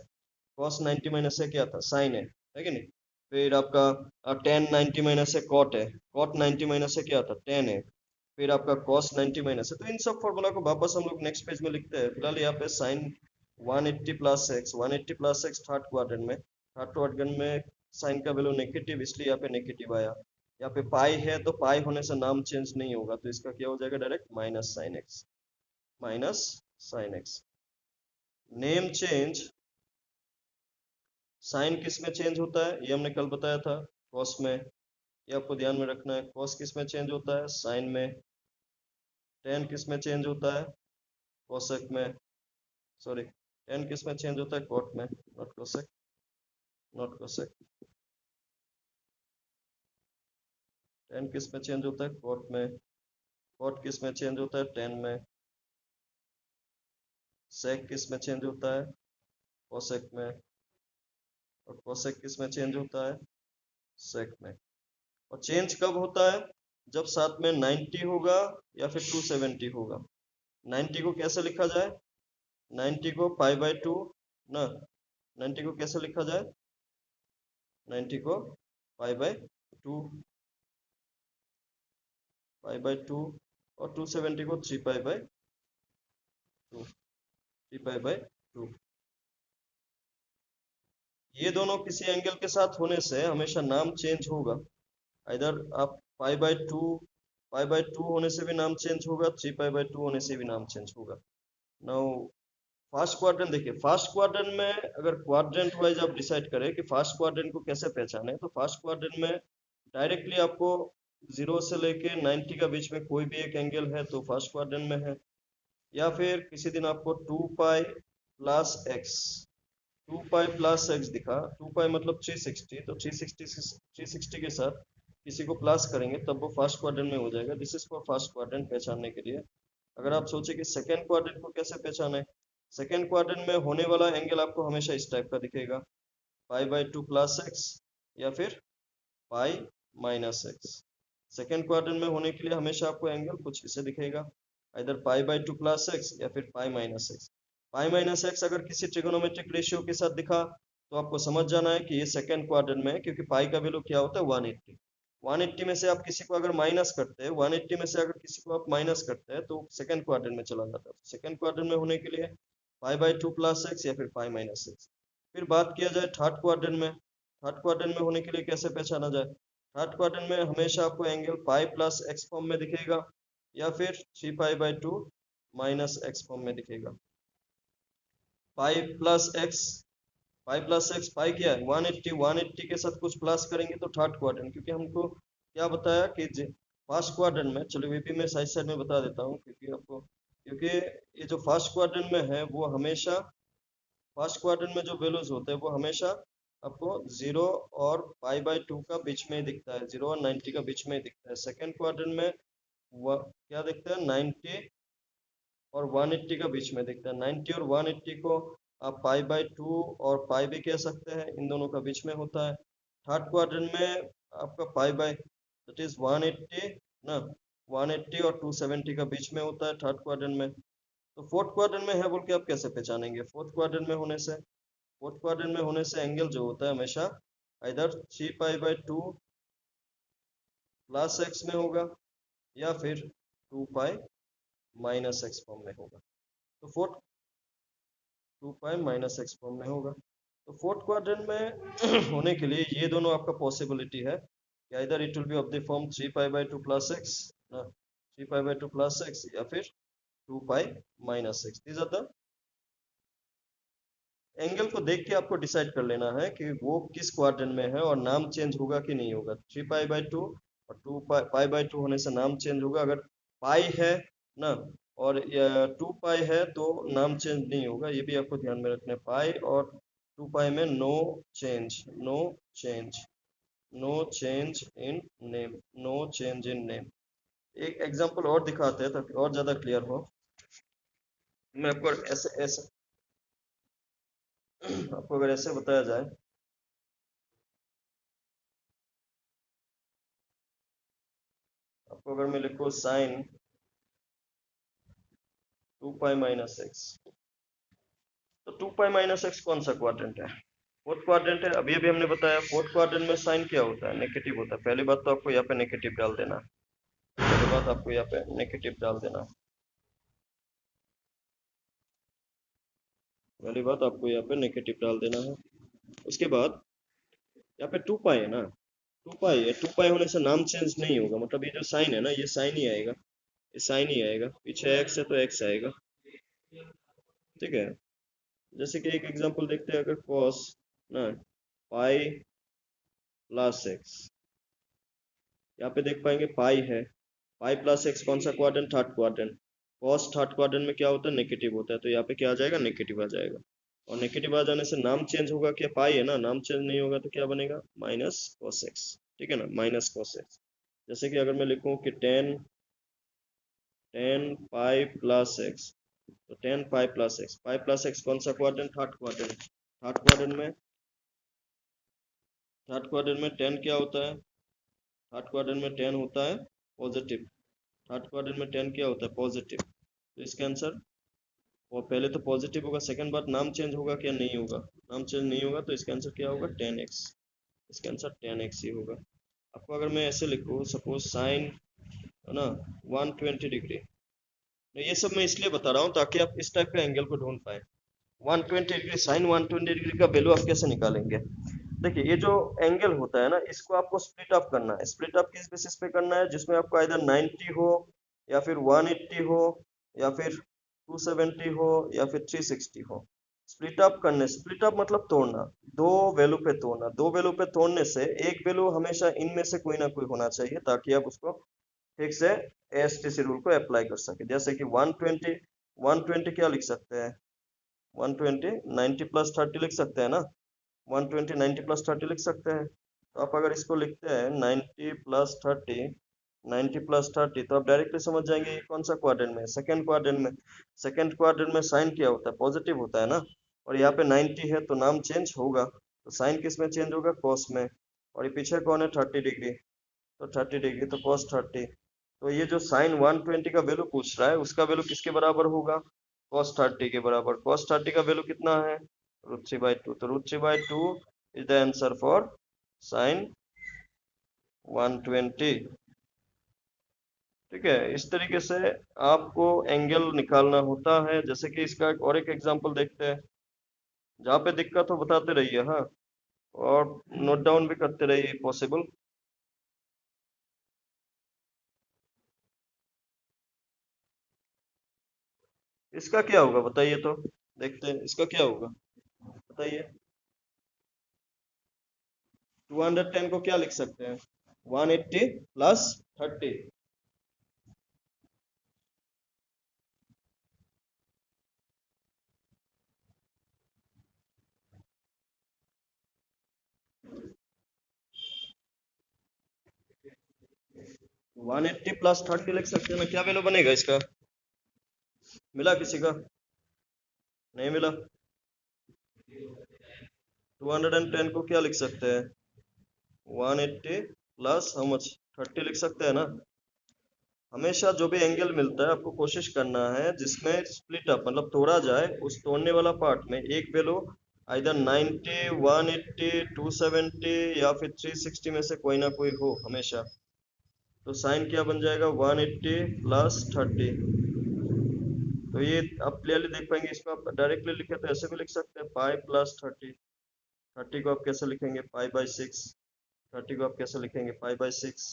कॉस 90 माइनस से क्या था, साइन है कि नहीं। फिर आपका टेन 90 माइनस से कॉट है, कॉट 90 माइनस से क्या था, टेन है। फिर आपका कॉस 90 माइनस है। तो इन सब फॉर्मूला को वापस हम लोग नेक्स्ट पेज में लिखते हैं। फिलहाल यहाँ पे sine 180 plus x, 180 plus x third quadrant में, थर्ड क्वाड्रेंट में साइन का वैल्यू नेगेटिव, इसलिए यहाँ पे नेगेटिव आया। यहाँ पे पाई है तो पाई होने से नाम चेंज नहीं होगा, तो इसका क्या हो जाएगा, direct minus sine x, minus sine x. Name change, sine किस में चेंज होता है, ये हमने कल बताया था, कॉस में। ये आपको ध्यान में रखना है, कॉस किस में चेंज होता है, साइन में। टेन किस में चेंज होता है, कोसेक में, सॉरी, टेन किस में चेंज होता है, कॉट में, not cosec, not cosec. Ten किस में चेंज होता है, कॉट में। कॉट किस में चेंज होता है, टेन में। सेक किस में चेंज होता है, कोसेक में। और कोसेक किस में चेंज होता है, सेक में। और चेंज कब होता है, जब साथ में 90 होगा या फिर 270 होगा। 90 को कैसे लिखा जाए, 90 को पाई बाय 2 ना, 90 को कैसे लिखा जाए, 90 को पाई बाय 2, पाई बाय 2, और 270 को 3 पाई बाय 2, 3 पाई बाय 2। ये दोनों किसी एंगल के साथ होने से हमेशा नाम चेंज होगा। इधर आप पाई बाय 2 होने से भी नाम चेंज होगा, 3 पाई बाय 2 होने से भी नाम चेंज होगा। नाउ फास्ट क्वाड्रेंट देखिए, फास्ट क्वाड्रेंट में अगर क्वाड्रेंट वाइज आप डिसाइड करें कि फास्ट क्वाड्रेंट को कैसे पहचाने, तो फास्ट क्वाड्रेंट में डायरेक्टली आपको 0 से लेके 90 का बीच में कोई भी एक एंगल है तो फास्ट क्वाड्रेंट में है, या फिर किसी दिन आपको 2 पाई प्लस एक्स 2 पाई प्लस एक्स दिखा, 2 पाई मतलब 360, तो 360 के साथ किसी को प्लस करेंगे तब वो फास्ट क्वाड्रेंट में हो जाएगा। This is for fast quadrant पहचानने के लिए। अगर आप सोचे कि सेकेंड क्वाड्रेंट को कैसे पहचाने, सेकेंड क्वाड्रेंट में होने वाला एंगल आपको हमेशा इस टाइप का दिखेगा, पाई बाई 2 प्लस एक्स या फिर पाई माइनस एक्स। सेकेंड क्वाड्रेंट में होने के लिए हमेशा आपको एंगल कुछ इसे दिखेगा, इधर पाई बाई 2 प्लस एक्स या फिर पाई माइनस एक्स। पाई माइनस एक्स अगर किसी ट्रिगोनोमेट्रिक रेशियो के साथ दिखा तो आपको समझ जाना है कि ये सेकेंड क्वाड्रेंट में है, क्योंकि पाई का वैल्यू क्या होता है 180। 180 में से आप किसी को अगर माइनस करते हैं, 180 में से अगर किसी को आप माइनस करते हैं तो सेकेंड क्वाड्रेंट में चला जाता है। सेकेंड क्वाड्रेंट में होने के लिए पाई बाई 2 प्लस एक्स या फिर पाई माइनस एक्स। फिर बात किया जाए थर्ड क्वाड्रेंट में, थर्ड क्वाड्रेंट में होने के लिए कैसे पहचाना जाए, थर्ड क्वाड्रेंट में हमेशा आपको angle pi plus x form में दिखेगा या फिर 3 pi by 2 minus x form में दिखेगा। Pi plus x, pi plus x, pi क्या है 180, 180 के साथ कुछ प्लस करेंगे तो थर्ड क्वाड्रेंट, क्योंकि हमको क्या बताया कि फर्स्ट क्वाड्रेंट में, चलो ये भी मैं साइड साइड में बता देता हूँ क्योंकि आपको, क्योंकि ये जो फर्स्ट क्वाड्रेंट में है वो हमेशा, फर्स्ट क्वाड्रेंट में जो वैल्यूज होते हैं वो हमेशा आपको 0 और पाई बाई 2 का बीच में ही दिखता है, 0 और 90 का बीच में ही दिखता है। सेकेंड क्वाड्रेंट में क्या दिखता है 90 और 180 का बीच में दिखता है। 90 और 180 को आप पाई बाई 2 और पाई भी कह सकते हैं, इन दोनों का बीच में होता है। थर्ड क्वाड्रेंट में आपका पाई बाई दैट इज 180 ना, 180 और 270 का बीच में होता है थर्ड क्वाड्रेंट में। तो फोर्थ क्वाड्रेंट में है बोल के आप कैसे पहचानेंगे, फोर्थ क्वाड्रेंट में होने से, फोर्थ क्वाड्रेंट में होने से एंगल जो होता है हमेशा इधर 3 पाई बाई 2 प्लस एक्स में होगा या फिर 2 पाई माइनस एक्स फॉर्म में होगा। तो fourth 2 pi minus x form में होगा। तो फोर्थ क्वाड्रेंट में होने के लिए ये दोनों आपका पॉसिबिलिटी है कि इधर it will be of the form 3 pi by 2 plus x ना, 3 पाई बाई 2 प्लस एक्स या फिर 2 pi minus x. These are the angle को देख के आपको डिसाइड कर लेना है कि वो किस क्वाड्रेंट में है और नाम चेंज होगा कि नहीं होगा। 3 पाई बाई 2 और 2 पाई बाई 2 होने से नाम चेंज होगा, अगर पाई है ना और 2 पाई है तो नाम चेंज नहीं होगा, ये भी आपको ध्यान में रखना है। पाई और 2 पाई में no change, no change, no change in name, no change in name. एक एग्जांपल और दिखाते हैं ताकि और ज्यादा क्लियर हो। मैं आपको ऐसे ऐसे आपको अगर ऐसे बताया जाए, आपको अगर मैं लिखूँ साइन 2 पाई माइनस एक्स, तो 2 पाई माइनस एक्स कौन सा क्वाड्रेंट है, फोर्थ क्वाड्रेंट है। अभी अभी हमने बताया फोर्थ क्वाड्रेंट में साइन क्या होता है, नेगेटिव होता है। पहली बात तो आपको यहाँ पे नेगेटिव डाल देना, पहली बात आपको यहाँ पे नेगेटिव डाल देना, पहली बात आपको यहाँ पे नेगेटिव डाल देना है। उसके बाद यहाँ पे 2 पाई है ना, 2 पाई है, 2 पाई होने से नाम चेंज नहीं होगा, मतलब ये जो साइन है ना ये साइन ही आएगा, ये साइन ही आएगा, पीछे एक्स है तो एक्स आएगा, ठीक है। जैसे कि एक एग्जांपल देखते हैं, अगर cos ना पाई प्लस एक्स, यहाँ पे देख पाएंगे पाई है, पाई प्लस एक्स कौन सा quadrant, third quadrant. cos third quadrant में क्या होता है नेगेटिव होता है, तो यहाँ पे क्या आ जाएगा नेगेटिव आ जाएगा, और नेगेटिव आ जाने से नाम चेंज होगा, क्या पाई है ना, नाम चेंज नहीं होगा तो क्या बनेगा माइनस cos एक्स, ठीक है ना, माइनस cos एक्स। जैसे कि अगर मैं लिखूं कि 10 पाई प्लस एक्स, तो 10 पाई plus x, pi plus x कौन सा quadrant, third quadrant. Third quadrant में, थर्ड क्वाड्रेंट में 10 क्या होता है, थर्ड क्वाड्रेंट में 10 होता है पॉजिटिव, थर्ड क्वाड्रेंट में 10 क्या होता है पॉजिटिव। तो इसका आंसर, और पहले तो पॉजिटिव होगा, सेकंड बार नाम चेंज होगा क्या, नहीं होगा, नाम चेंज नहीं होगा, तो इसका आंसर क्या होगा 10x, इसका आंसर 10x ही होगा। आपको अगर मैं ऐसे लिखूँ सपोज साइन है ना 120 डिग्री, तो ये सब मैं इसलिए बता रहा हूँ ताकि आप इस टाइप का एंगल को ढूंढ पाए। 120 डिग्री, साइन 120 डिग्री का वैल्यू आप कैसे निकालेंगे, देखिए ये जो एंगल होता है ना इसको आपको स्प्लिट अप करना है। स्प्लिट अप किस बेसिस पे करना है, जिसमें आपको इधर 90 हो या फिर 180 हो या फिर 270 हो या फिर 360 हो। स्प्लिट अप करने, स्प्लिट अप मतलब तोड़ना, दो वैल्यू पे तोड़ना। दो वैल्यू पे तोड़ने से एक वैल्यू हमेशा इनमें से कोई ना कोई होना चाहिए ताकि आप उसको ठीक से एएसटीसी रूल को अप्लाई कर सके। जैसे कि 120 क्या लिख सकते हैं, 120 90 प्लस 30 लिख सकते हैं ना, 120 90 प्लस 30 लिख सकते हैं। तो आप अगर इसको लिखते हैं 90 प्लस 30, 90 प्लस 30, तो आप डायरेक्टली समझ जाएंगे ये कौन सा क्वाड्रेंट में, सेकंड क्वाड्रेंट में। सेकंड क्वाड्रेंट में साइन क्या होता है, पॉजिटिव होता है ना, और यहाँ पे 90 है तो नाम चेंज होगा, तो साइन किस में चेंज होगा, कॉस में। और ये पीछे कौन है, 30 डिग्री, तो 30 डिग्री तो कॉस 30। तो ये जो साइन 120 का वैल्यू पूछ रहा है उसका वैल्यू किसके बराबर होगा, cos 30 के बराबर। cos 30 का वैल्यू कितना है, √3/2, तो √3/2 is the answer for sine 120। ठीक है, इस तरीके से आपको एंगल निकालना होता है। जैसे कि इसका और एक एग्जांपल देखते हैं, जहाँ पे दिक्कत हो बताते रहिए, हाँ, और नोट डाउन भी करते रहिए पॉसिबल। इसका क्या होगा बताइए, तो देखते हैं इसका क्या होगा, बताइए। 210 को क्या लिख सकते हैं, 180 प्लस 30। 180 प्लस 30 लिख सकते हैं ना, क्या वैल्यू बनेगा इसका, मिला किसी का, नहीं मिला। 210 को क्या लिख सकते हैं, 180 प्लस हाउ मच, 30 लिख सकते हैं ना। हमेशा जो भी एंगल मिलता है आपको कोशिश करना है जिसमें स्प्लिट अप मतलब तोड़ा जाए, उस तोड़ने वाला पार्ट में एक वैल्यू आइदर 90, 180, 270 या फिर 360 में से कोई ना कोई हो हमेशा। तो साइन क्या बन जाएगा, 180 प्लस 30। तो ये आप क्लियरली देख पाएंगे, इसको आप डायरेक्टली लिखे तो ऐसे भी लिख सकते हैं, पाई प्लस 30। 30 को आप कैसे लिखेंगे, पाई/6। 30 को आप कैसे लिखेंगे, पाई/6।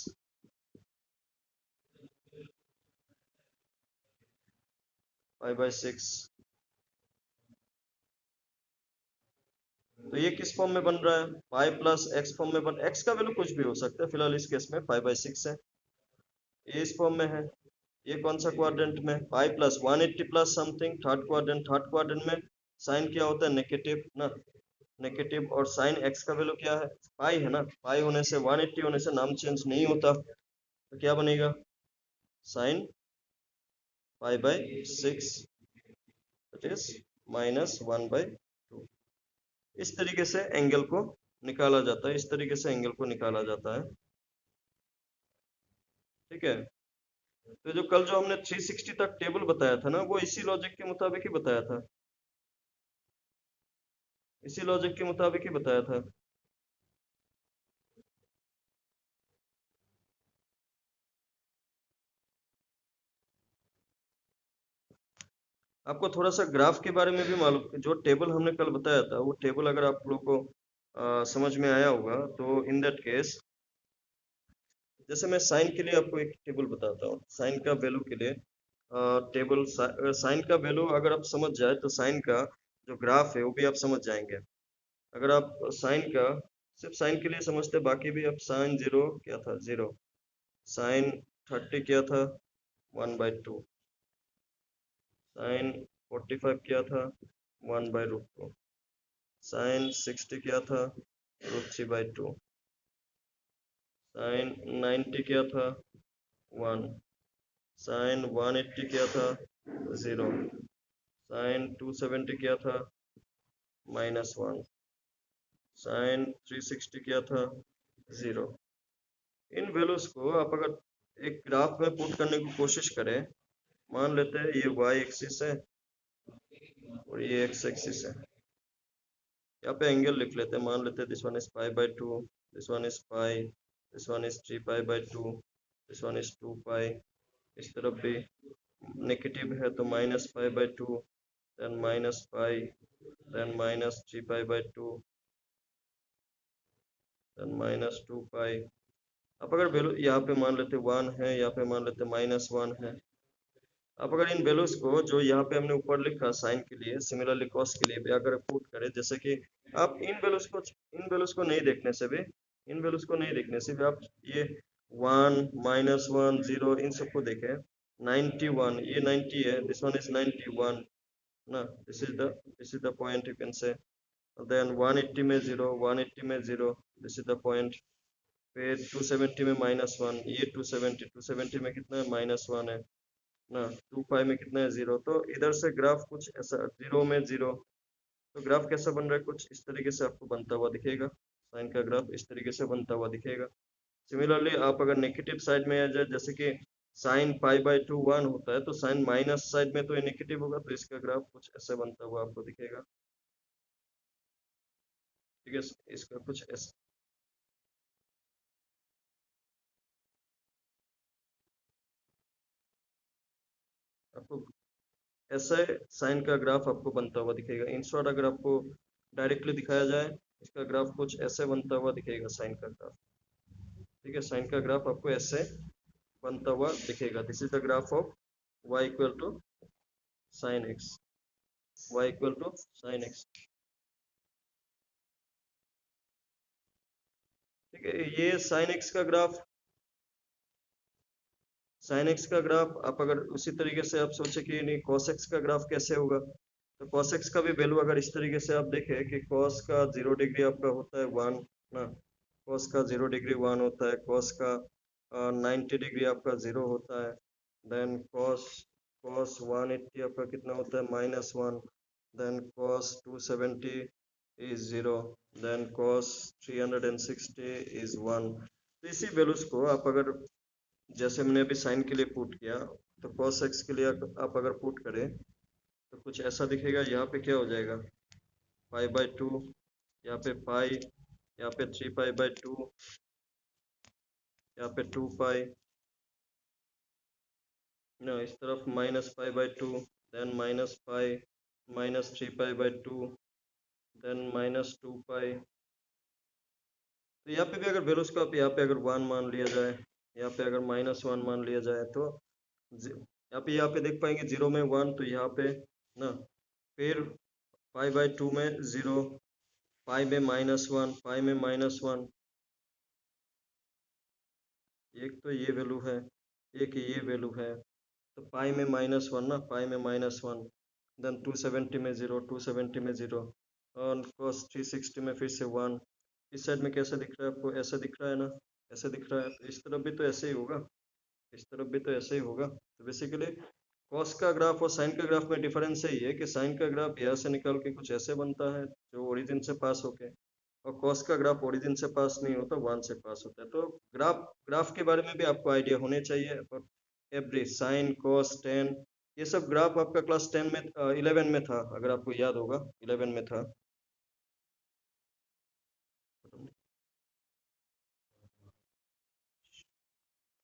पाई/6। तो ये किस फॉर्म में बन रहा है, पाई प्लस एक्स फॉर्म में बन, एक्स का वैल्यू कुछ भी हो सकता है, फिलहाल इस केस में 5/6 है, ये इस फॉर्म में है। ये कौन सा क्वाड्रेंट में, pi plus 180 plus something, third quadrant. Third quadrant में साइन क्या होता है, नेगेटिव ना, नेगेटिव। और साइन एक्स का वैल्यू क्या है, पाई है ना, पाई होने से 180 होने से नाम चेंज नहीं होता, तो क्या बनेगा, साइन पाई/6 इट इज -1/2। इस तरीके से एंगल को निकाला जाता है, इस तरीके से एंगल को निकाला जाता है। ठीक है, तो जो कल जो हमने 360 तक टेबल बताया था ना, वो इसी लॉजिक के मुताबिक ही बताया था, इसी लॉजिक के मुताबिक ही बताया था। आपको थोड़ा सा ग्राफ के बारे में भी मालूम, जो टेबल हमने कल बताया था वो टेबल अगर आप लोग को समझ में आया होगा, तो इन दैट केस, जैसे मैं साइन के लिए आपको एक टेबल बताता हूँ, साइन का वैल्यू के लिए टेबल। साइन का वैल्यू अगर आप समझ जाए तो साइन का जो ग्राफ है वो भी आप समझ जाएंगे। अगर आप साइन का सिर्फ साइन के लिए समझते, बाकी भी आप साइन 0 क्या था, 0, साइन 30 क्या था, 1/2, साइन 45 क्या था, 1/√2, साइन 60 क्या था, √3/2, साइन 90 क्या था, 1, साइन 180 क्या था, 0, साइन 270 क्या था, -1, साइन 360 क्या था, 0। इन वैल्यूज को आप अगर एक ग्राफ में पुट करने की कोशिश करें, मान लेते हैं ये y एक्सिस है और ये x एक्सिस है, यहाँ पे एंगल लिख लेते हैं, मान लेते हैं दिस वन इज पाई/2, this one is pi, this one is 3π/2, this one is 2π। इस तरफ भी नेगेटिव है तो -π/2, देन -π, देन -3π/2, देन -2π। अब अगर वैल्यू यहाँ पे मान लेते 1 है, यहाँ पे मान लेते -1 है, आप अगर इन वैल्यूज को जो यहाँ पे हमने ऊपर लिखा साइन के लिए, सिमिलरली कॉस के लिए भी अगर पुट करें, जैसे कि आप इन वैल्यूज को नहीं देखने से भी, इन वैल्यूज को नहीं देखने से भी आप ये 1 -1 0 इन सबको देखें। 91 ये 90 है, दिस वन इज 91 ना, this is the point you can say. Then 180 में 0, 180 में 0, दिस इज द पॉइंट। फिर 270 में -1, ये 270 में कितना है, -1 है ना। 25 में कितना है, 0। तो इधर से ग्राफ कुछ ऐसा 0 में 0, तो ग्राफ कैसा बन रहा है, कुछ इस तरीके से आपको बनता हुआ दिखेगा। साइन का ग्राफ इस तरीके से बनता हुआ दिखेगा। सिमिलरली आप अगर नेगेटिव साइड में आ जाए, जैसे कि साइन π/2 1 होता है, तो साइन माइनस साइड में तो ये नेगेटिव होगा, तो इसका ग्राफ कुछ ऐसे बनता हुआ आपको दिखेगा। ठीक है, इसका कुछ ऐसा आपको ऐसे साइन का ग्राफ आपको बनता हुआ दिखेगा। इन शॉर्ट अगर आपको डायरेक्टली दिखाया जाए, इसका ग्राफ कुछ ऐसे बनता हुआ दिखेगा साइन का ग्राफ। ठीक है, साइन का ग्राफ आपको ऐसे बनता हुआ दिखेगा। This is the graph of y equal to sine x, y equal to sine x. ठीक है, ये साइन एक्स का ग्राफ, साइन एक्स का ग्राफ आप अगर उसी तरीके से आप सोचे कि नहीं कॉस एक्स का ग्राफ कैसे होगा, तो कॉस एक्स का भी वैल्यू अगर इस तरीके से आप देखें कि कॉस का 0 डिग्री आपका होता है 1 ना, कॉस का 0 डिग्री 1 होता है, कॉस का 90 डिग्री आपका 0 होता है। देन कॉस कॉस 180 आपका कितना होता है, -1। Then cos 270 is 0। Then cos 360 is 1। तो इसी वैल्यूज को आप अगर जैसे हमने अभी साइन के लिए पुट किया, तो cos x के लिए आप अगर पुट करें तो कुछ ऐसा दिखेगा। यहाँ पे क्या हो जाएगा, π/2, यहाँ पे पाई, यहाँ पे 3π/2, यहाँ पे 2π ना, इस तरफ -π/2, देन -π, -3π/2, देन -2π। तो यहाँ पे भी अगर वैल्यूज को आप यहाँ पे अगर 1 मान लिया जाए, यहाँ पे अगर -1 मान लिया जाए, तो यहाँ पे देख पाएंगे 0 में 1, तो यहाँ पे ना, फिर π/2 में 0, पाई में -1, पाई में -1, एक तो ये वैल्यू है, एक ये वैल्यू है। तो पाई में -1 ना, पाई में -1, देन 270 में 0, 270 में 0, और cos 360 में फिर से 1। इस साइड में कैसा दिख रहा है आपको, ऐसा दिख रहा है ना, ऐसे दिख रहा है। तो इस तरफ भी तो ऐसे ही होगा, इस तरफ भी तो ऐसे ही होगा। तो बेसिकली कॉस का ग्राफ और साइन का ग्राफ में डिफरेंस यही है कि साइन का ग्राफ यहाँ से निकल के कुछ ऐसे बनता है जो ओरिजिन से पास होके, और कॉस का ग्राफ ओरिजिन से पास नहीं होता, 1 से पास होता है। तो ग्राफ ग्राफ के बारे में भी आपको आइडिया होने चाहिए। और एवरी साइन कॉस टेन, ये सब ग्राफ आपका क्लास 10 में 11 में था, अगर आपको याद होगा 11 में था।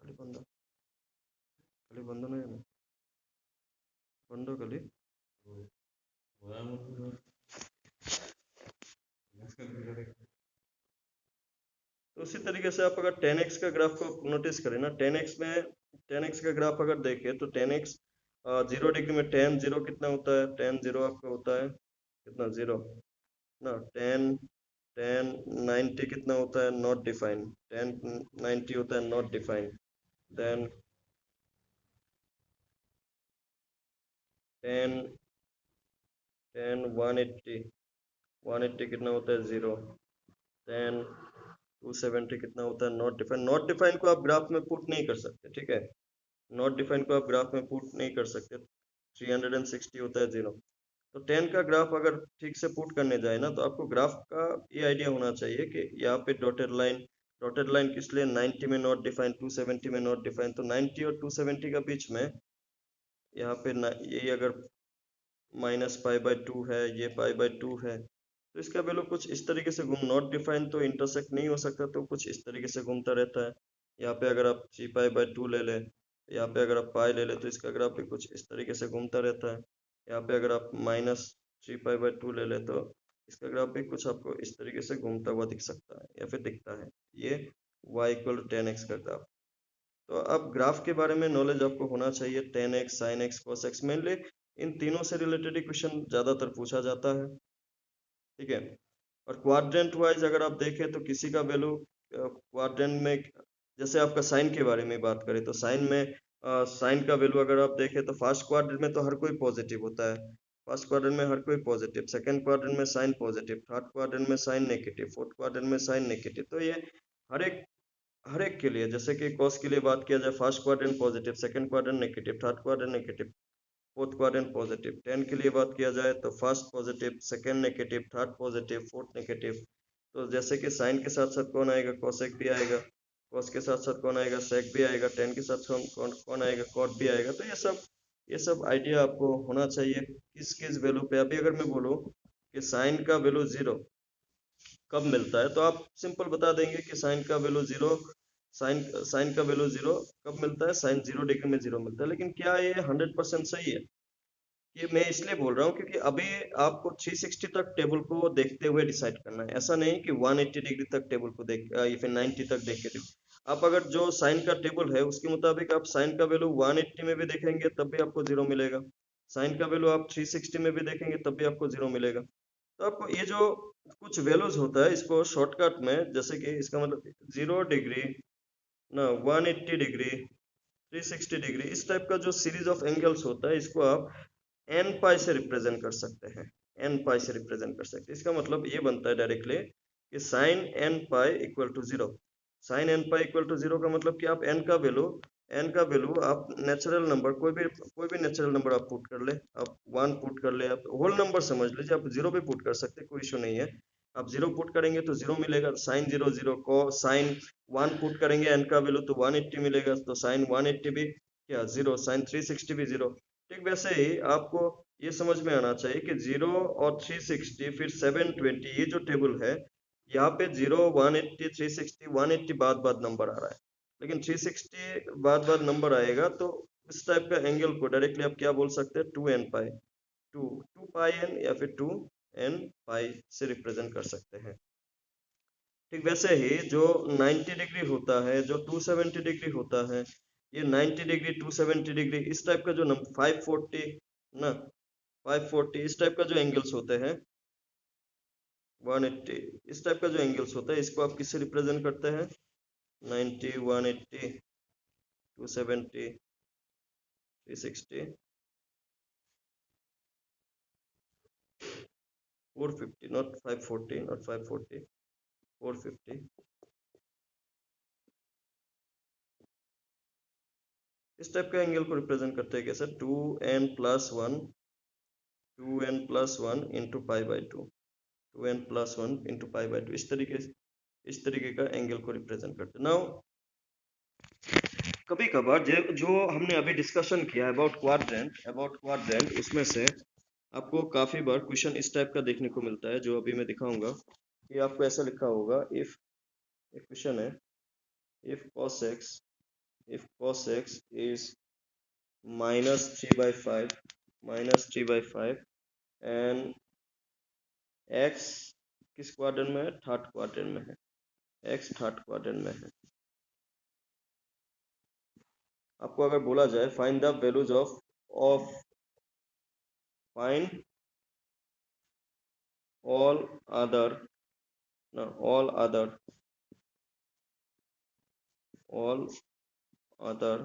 खाली बंद, खाली बंद नहीं है, बंदो खाली। तो उसी तरीके से आप अगर 10x का ग्राफ को नोटिस करें ना, 10x में 10x का ग्राफ अगर देखें तो 10x 0 डिग्री में tan 0 कितना होता है, tan 0 आपका होता है कितना, 0 ना। tan 90 कितना होता है, नॉट डिफाइंड, tan 90 होता है नॉट डिफाइंड। देन tan 180 कितना होता है, 0। tan 270 कितना होता है, नॉट डिफाइंड। नॉट डिफाइंड को आप ग्राफ में पुट नहीं कर सकते, ठीक है, नॉट डिफाइंड को आप ग्राफ में पुट नहीं कर सकते। 360 होता है 0। तो 10 का ग्राफ अगर ठीक से पुट करने जाए ना, तो आपको ग्राफ का ये आइडिया होना चाहिए कि यहाँ पे डॉटेड लाइन किस लिए, 90 में नॉट डिफाइंड, 270 में नॉट डिफाइंड। तो 90 और 270 का बीच में यहाँ पे ये अगर -π/2 है, ये π/2 है, तो इसका वैल्यू कुछ इस तरीके से घूम, नॉट डिफाइंड तो इंटरसेक्ट नहीं हो सकता, तो कुछ इस तरीके से घूमता रहता है। यहाँ पे अगर आप 3π/2 ले लें, यहाँ पे अगर आप पाई ले लें, तो इसका ग्राफ भी कुछ इस तरीके से घूमता रहता है। यहाँ पे अगर आप -3π/2 ले लें, तो इसका ग्राफ भी कुछ आपको इस तरीके से घूमता हुआ दिख सकता है या फिर दिखता है। ये y = 10x का ग्राफ। तो अब ग्राफ के बारे में नॉलेज आपको होना चाहिए। tan x sin x cos x mainly इन तीनों से रिलेटेड ही क्वेश्चन ज्यादातर पूछा जाता है, ठीक है। और क्वाड्रेंट वाइज अगर आप देखें तो किसी का वैल्यू क्वाड्रेंट में, जैसे आपका साइन के बारे में बात करें तो साइन में साइन का वैल्यू अगर आप देखें तो फर्स्ट क्वाड्रेंट में तो हर कोई पॉजिटिव होता है, फर्स्ट क्वाड्रेंट में हर कोई पॉजिटिव, सेकंड क्वाड्रेंट में साइन पॉजिटिव, थर्ड क्वाड्रेंट में साइन नेगेटिव, फोर्थ क्वाड्रेंट में साइन नेगेटिव। तो ये हर एक के लिए, जैसे कि कॉस के लिए बात किया जाए, first quadrant positive, second quadrant negative, third quadrant negative, fourth quadrant positive. Ten के लिए बात किया जाए तो first positive, second negative, third positive, fourth negative. तो जैसे कि साइन के साथ साथ कौन आएगा, कोसेक भी आएगा, कॉस के साथ साथ कौन आएगा, सेक भी आएगा, टेन के साथ कौन आएगा, कॉट भी आएगा। तो ये सब आइडिया आपको होना चाहिए किस किस वैल्यू पे। अभी अगर मैं बोलूँ कि साइन का वैल्यू 0 कब मिलता है, तो आप सिंपल बता देंगे कि साइन का वैल्यू 0, साइन साइन का वैल्यू 0 कब मिलता है, साइन 0 डिग्री में 0 मिलता है। लेकिन क्या ये 100% सही है? ये मैं इसलिए बोल रहा हूँ क्योंकि अभी आपको 360 तक टेबल को देखते हुए डिसाइड करना है। ऐसा नहीं कि 180 डिग्री तक टेबल को देख या फिर 90 तक देख के आप अगर जो साइन का टेबल है उसके मुताबिक आप साइन का वैल्यू 180 में भी देखेंगे तब भी आपको 0 मिलेगा, साइन का वैल्यू आप 360 में भी देखेंगे तब भी आपको 0 मिलेगा। तो आपको ये जो कुछ वैल्यूज होता है इसको शॉर्टकट में, जैसे कि इसका मतलब 0 डिग्री ना 180 डिग्री 360 डिग्री, इस टाइप का जो सीरीज ऑफ एंगल्स होता है इसको आप एन पाई से रिप्रेजेंट कर सकते हैं, एन पाई से रिप्रेजेंट कर सकते हैं। इसका मतलब ये बनता है डायरेक्टली कि sine n pi equal to 0। Sine n pi equal to 0 का मतलब कि आप एन का वैल्यू आप नेचुरल नंबर कोई भी नेचुरल नंबर आप पुट कर ले, आप 1 पुट कर ले, आप होल नंबर समझ लीजिए, आप 0 भी पुट कर सकते, कोई इशू नहीं है। आप 0 पुट करेंगे तो 0 मिलेगा, साइन 0 0 को साइन 1 पुट करेंगे एन का वैल्यू तो 180 मिलेगा, तो साइन 180 भी क्या 0, साइन 360 भी 0। ठीक वैसे ही आपको ये समझ में आना चाहिए कि 0 और 360 फिर 720 ये जो टेबल है यहाँ पे 0 180 360 180 बाद नंबर आ रहा है, लेकिन 360 बाद नंबर आएगा तो इस टाइप का एंगल को डायरेक्टली आप क्या बोल सकते हैं, 2n पाई 2 पाई n या फिर 2n पाई से रिप्रेजेंट कर सकते हैं। ठीक वैसे ही जो 90 डिग्री होता है, जो 270 डिग्री होता है, ये 90 डिग्री 270 डिग्री इस टाइप का जो 540 ना 540 इस टाइप का जो एंगल्स होते हैं, 180 इस टाइप का जो एंगल्स होता है, इसको आप किससे रिप्रेजेंट करते हैं, 90 180 270 360 450, not 540, not 540, 450 इस टाइप का एंगल को रिप्रेजेंट करते हैं कैसे, 2n plus 1 into pi by 2, 2n plus 1 into pi by 2, इस तरीके का एंगल को रिप्रेजेंट करते हैं। नाउ कभी कभार जो हमने अभी डिस्कशन किया अबाउट क्वाड्रेंट उसमें से आपको काफी बार क्वेश्चन इस टाइप का देखने को मिलता है, जो अभी मैं दिखाऊंगा। ये आपको ऐसा लिखा होगा, इफ एक क्वेश्चन है, if cos x is minus 3/5 and x किस क्वाड्रेंट में है, थर्ड क्वाड्रेंट में है, x थर्ड क्वाड्रेंट में है। आपको अगर बोला जाए find the values of find all other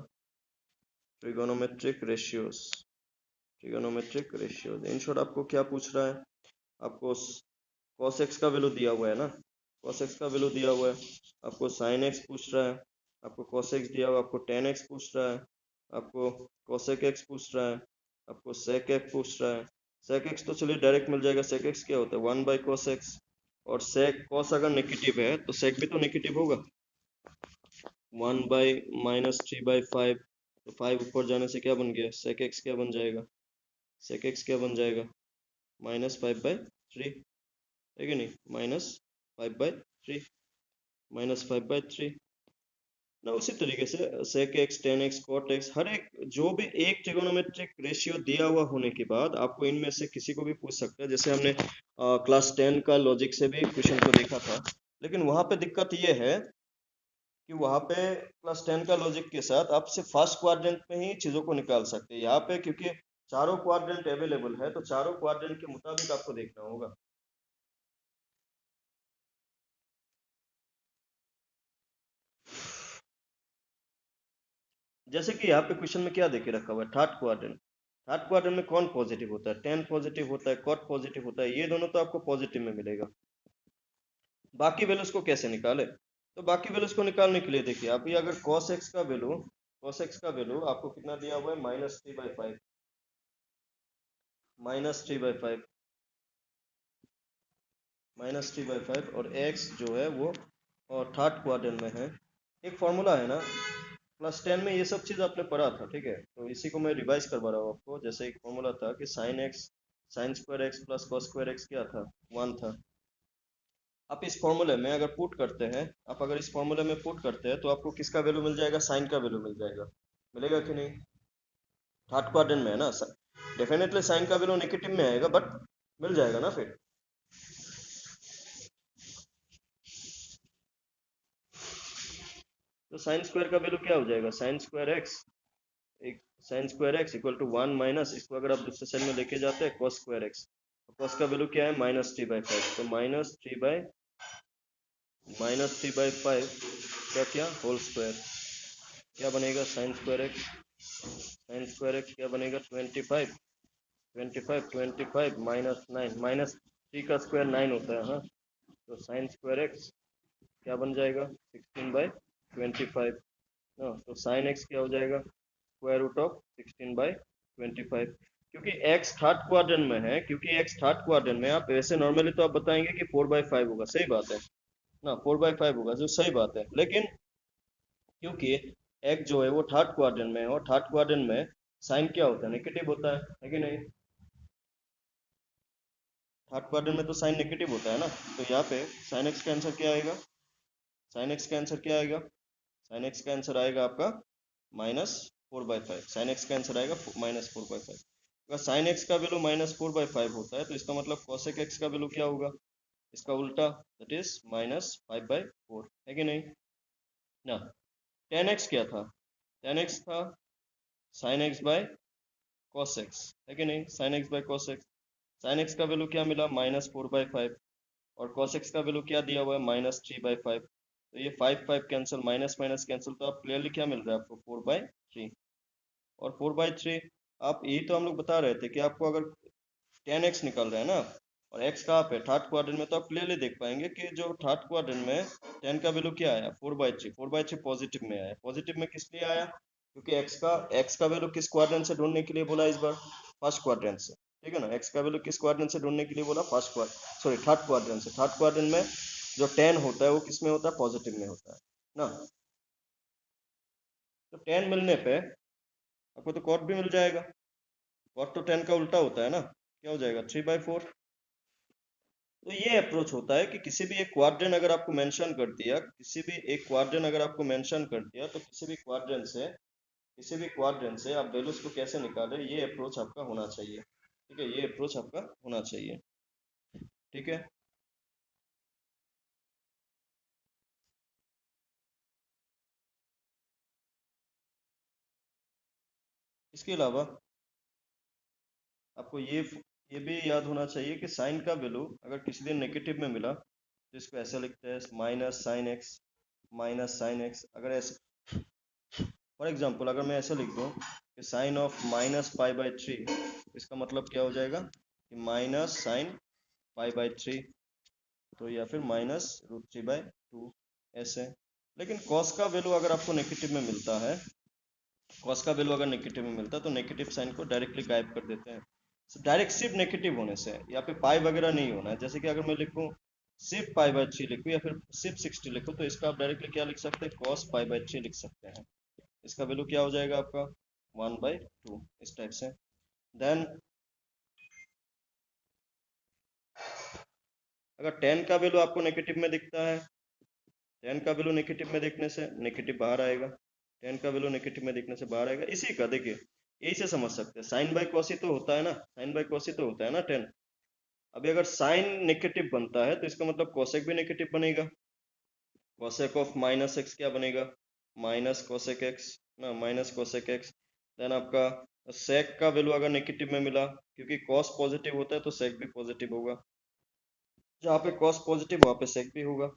trigonometric ratios। In short आपको क्या पूछ रहा है, आपको cos x का वैल्यू दिया हुआ है ना, cos x का वैल्यू दिया हुआ है, आपको sin x पूछ रहा है, आपको cos x दिया हुआ है, आपको tan x पूछ रहा है, आपको cosec x पूछ रहा है, आपको sec x पूछ रहा है। sec x तो चलिए डायरेक्ट मिल जाएगा, sec x क्या होता है 1/cos x, और sec cos अगर नेगेटिव है तो sec भी तो नेगेटिव होगा, 1/-3/5, तो 5 ऊपर जाने से क्या बन गया, sec x क्या बन जाएगा, sec x क्या बन जाएगा -5/3 है कि नहीं, -5/3 ना। उसी तरीके से sec x tan x cot x हर एक जो भी एक ट्रिगोनोमेट्रिक रेशियो दिया हुआ होने के बाद आपको इनमें से किसी को भी पूछ सकता है। जैसे हमने क्लास 10 का लॉजिक से भी क्वेश्चन को देखा था, लेकिन वहां पे दिक्कत ये है कि वहां पे +10 का लॉजिक के साथ आप सिर्फ फर्स्ट क्वाड्रेंट में ही चीजों को निकाल सकते हैं। यहाँ पे क्योंकि चारों क्वाड्रेंट अवेलेबल है तो चारों क्वाड्रेंट के मुताबिक आपको देखना होगा। जैसे कि यहाँ पे क्वेश्चन में क्या देके रखा हुआ है, थर्ड क्वाड्रेंट। थर्ड क्वाड्रेंट में कौन पॉजिटिव होता है, 10 पॉजिटिव होता है, कॉट पॉजिटिव होता है, ये दोनों तो आपको पॉजिटिव में मिलेगा। बाकी वैल्यूज को कैसे निकाले, तो बाकी वैल्यूज को निकालने के लिए देखिए आप ये अगर cos x का वैल्यू आपको कितना दिया हुआ है, -3/5, -3/5, -3/5 और x जो है वो और थर्ड क्वाड्रेंट में है। एक फॉर्मूला है ना, +10 में ये सब चीज आपने पढ़ा था, ठीक है, तो इसी को मैं रिवाइज करवा रहा हूँ आपको। जैसे एक फॉर्मूला था कि sin square x plus cos square x क्या था, 1 था। आप इस फॉर्मूले में अगर पुट करते हैं, तो आपको किसका वैल्यू मिल जाएगा, साइन का वैल्यू मिल जाएगा। मिलेगा कि नहीं, थर्ड क्वाड्रेंट में है ना, डेफिनेटली साइन का वैल्यू नेगेटिव में आएगा बट मिल जाएगा ना फिर। तो साइन स्क्वायर का वैल्यू क्या हो जाएगा, sin square x equal to 1 minus, इसको अगर आप दूसरे साइड में लेके जाते हैं cos स्क्वायर एक्स, cos का वैल्यू क्या है, -3/5, तो -3/5 क्या होल स्क्वायर, क्या बनेगा sin स्क्वायर एक्स क्या बनेगा, 25 -9, -3 का स्क्वायर 9 होता है, हाँ, तो sin स्क्वायर एक्स क्या बन जाएगा, 16/25, हाँ, तो sin x क्या हो जाएगा, स्क्वायर रूट ऑफ 16/25। क्योंकि x थर्ड क्वाड्रेंट में है, आप वैसे नॉर्मली तो आप बताएंगे कि 4/5 होगा, सही बात है ना, 4/5 होगा जो सही बात है, लेकिन क्योंकि x जो है वो थर्ड क्वाड्रेंट में है और थर्ड क्वाड्रेंट में साइन क्या होता है, नेगेटिव होता है कि नहीं, थर्ड क्वाड्रेंट में तो साइन नेगेटिव होता है ना, तो यहाँ पे साइन एक्स का आंसर क्या आएगा, साइन एक्स का आंसर क्या आएगा, साइन एक्स का आंसर आएगा आपका -4/5, साइन एक्स का आंसर आएगा -4/5। अगर साइन एक्स का वैल्यू -4/5 होता है तो इसका मतलब कोसेक एक्स का वैल्यू क्या होगा, इसका उल्टा, दैट इज -5/4, है कि नहीं ना। tan x क्या था, tan x था sin x by cos x, है कि नहीं, sin x by cos x, sin x का वैल्यू क्या मिला, -4/5 और cos x का वैल्यू क्या दिया हुआ है, -3/5, तो ये 5 कैंसिल, माइनस माइनस कैंसिल, तो आप क्लियरली क्या मिल रहा है आपको, 4/3, और 4/3 आप, यही तो हम लोग बता रहे थे कि आपको अगर tan x निकल रहा है ना और x कहाँ पे, थर्ड क्वाड्रेंट में, तो आप क्लियरली देख पाएंगे कि जो थर्ड क्वाड्रेंट में tan का वैल्यू क्या आया, 4/3 पॉजिटिव में आया। पॉजिटिव में किस लिए आया, क्योंकि x का वैल्यू किस क्वाड्रेंट से ढूंढने के लिए बोला इस बार, फर्स्ट क्वाड्रेंट से, ठीक है ना, x का वैल्यू किस क्वाड्रेंट से ढूंढने के लिए बोला, थर्ड क्वाड्रेंट से। थर्ड क्वाड्रेंट में जो tan होता है वो किस में होता है, पॉजिटिव में होता है ना, तो tan मिलने पे आपको तो cot भी मिल जाएगा, cot तो tan का उल्टा होता है ना, क्या हो जाएगा, 3/4। तो ये अप्रोच होता है कि किसी भी एक क्वाड्रेंट अगर आपको मेंशन कर दिया, तो किसी भी क्वाड्रेंट से आप वैल्यूज को कैसे निकाले, ये अप्रोच आपका होना चाहिए, ठीक है, ये अप्रोच आपका होना चाहिए, ठीक है। इसके अलावा आपको ये भी याद होना चाहिए कि साइन का वैल्यू अगर किसी दिन नेगेटिव में मिला तो इसको ऐसे लिखते हैं, माइनस साइन एक्स, अगर ऐसे फॉर एग्जांपल अगर मैं ऐसे लिख दूं कि साइन ऑफ -π/3, इसका मतलब क्या हो जाएगा कि -sin π/3, तो या फिर -√3/2 ऐसे। लेकिन cos का वैल्यू अगर आपको नेगेटिव में मिलता है, तो नेगेटिव साइन को डायरेक्टली गायब कर देते हैं, डायरेक्ट सिर्फ नेगेटिव होने से, या फिर पाई वगैरह नहीं होना है। जैसे कि अगर मैं लिखूं सिर्फ π/3 लिखूं या फिर सिर्फ 60 लिखूं, तो इसका आप डायरेक्टली क्या लिख सकते हैं, cos π/3 लिख सकते हैं, इसका वैल्यू क्या हो जाएगा आपका 1/2, इस टाइप से। देन अगर tan का वैल्यू आपको नेगेटिव में दिखता है, tan का वैल्यू नेगेटिव में देखने से नेगेटिव बाहर आएगा, tan का वैल्यू नेगेटिव में देखने से बाहर आएगा, इसी का देखिए यही से समझ सकते हैं, साइन बाय कॉस ही तो होता है ना, tan। अभी अगर साइन नेगेटिव बनता है तो इसका मतलब कोसेक भी नेगेटिव बनेगा, कोसेक ऑफ माइनस एक्स क्या बनेगा, माइनस कोसेक एक्स ना, माइनस कोसेक एक्स। देन आपका सेक का वैल्यू अगर नेगेटिव में मिला, क्योंकि कॉस पॉजिटिव होता है तो सेक भी पॉजिटिव होगा, जहाँ पे कॉस पॉजिटिव वहाँ पे सेक भी होगा,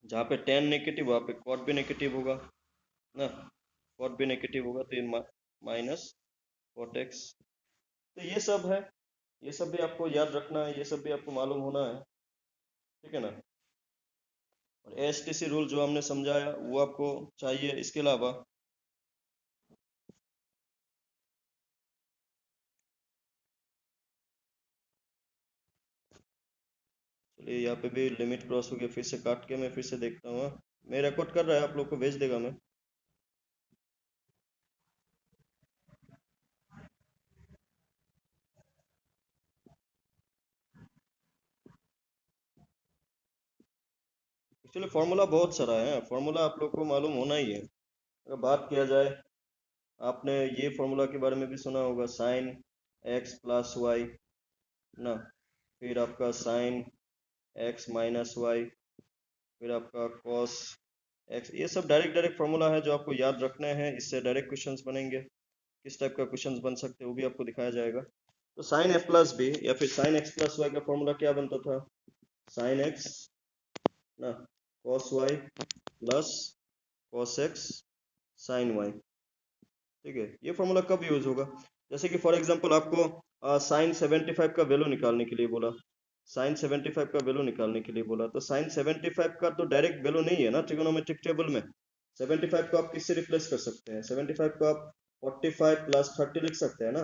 जहाँ पे टेन नेगेटिव वहाँ पे कॉट भी नेगेटिव होगा ना, कॉट भी नेगेटिव होगा, तो ये माइनस कॉट एक्स। तो ये सब है, ये सब भी आपको याद रखना है, ये सब भी आपको मालूम होना है, ठीक है ना। और एएसटीसी रूल जो हमने समझाया वो आपको चाहिए। इसके अलावा चलिए यहाँ पे भी लिमिट क्रॉस हो गया, फिर से काट के मैं फिर से देखता हूँ। हाँ, मैं रिकॉर्ड कर रहा है, आप लोग को भेज देगा मैं। एक्चुअली फार्मूला बहुत सारा है, फार्मूला आप लोग को मालूम होना ही है। अगर बात किया जाए, आपने ये फार्मूला के बारे में भी सुना होगा, साइन एक्स प्लस वाई ना, फिर आपका साइन एक्स माइनस वाई, फिर आपका कॉस एक्स। ये सब डायरेक्ट डायरेक्ट फार्मूला है जो आपको याद रखना है, इससे डायरेक्ट क्वेश्चंस बनेंगे। किस टाइप का क्वेश्चंस बन सकते हैं वो भी आपको दिखाया जाएगा। तो साइन एफ प्लस बी या फिर साइन एक्स प्लस वाई का फॉर्मूला क्या बनता था, साइन एक्स ना cos y plus cos x sine y, ठीक है। ये फॉर्मूला कब यूज होगा, जैसे कि फॉर एग्जांपल आपको साइन 75 का वैल्यू निकालने के लिए बोला, साइन 75 का वैल्यू निकालने के लिए बोला, तो साइन 75 का तो डायरेक्ट वैल्यू नहीं है ना ट्रिगोनोमेट्रिक टेबल में। 75 को आप किससे रिप्लेस कर सकते हैं, 75 को आप 45 प्लस 30 लिख सकते हैं ना।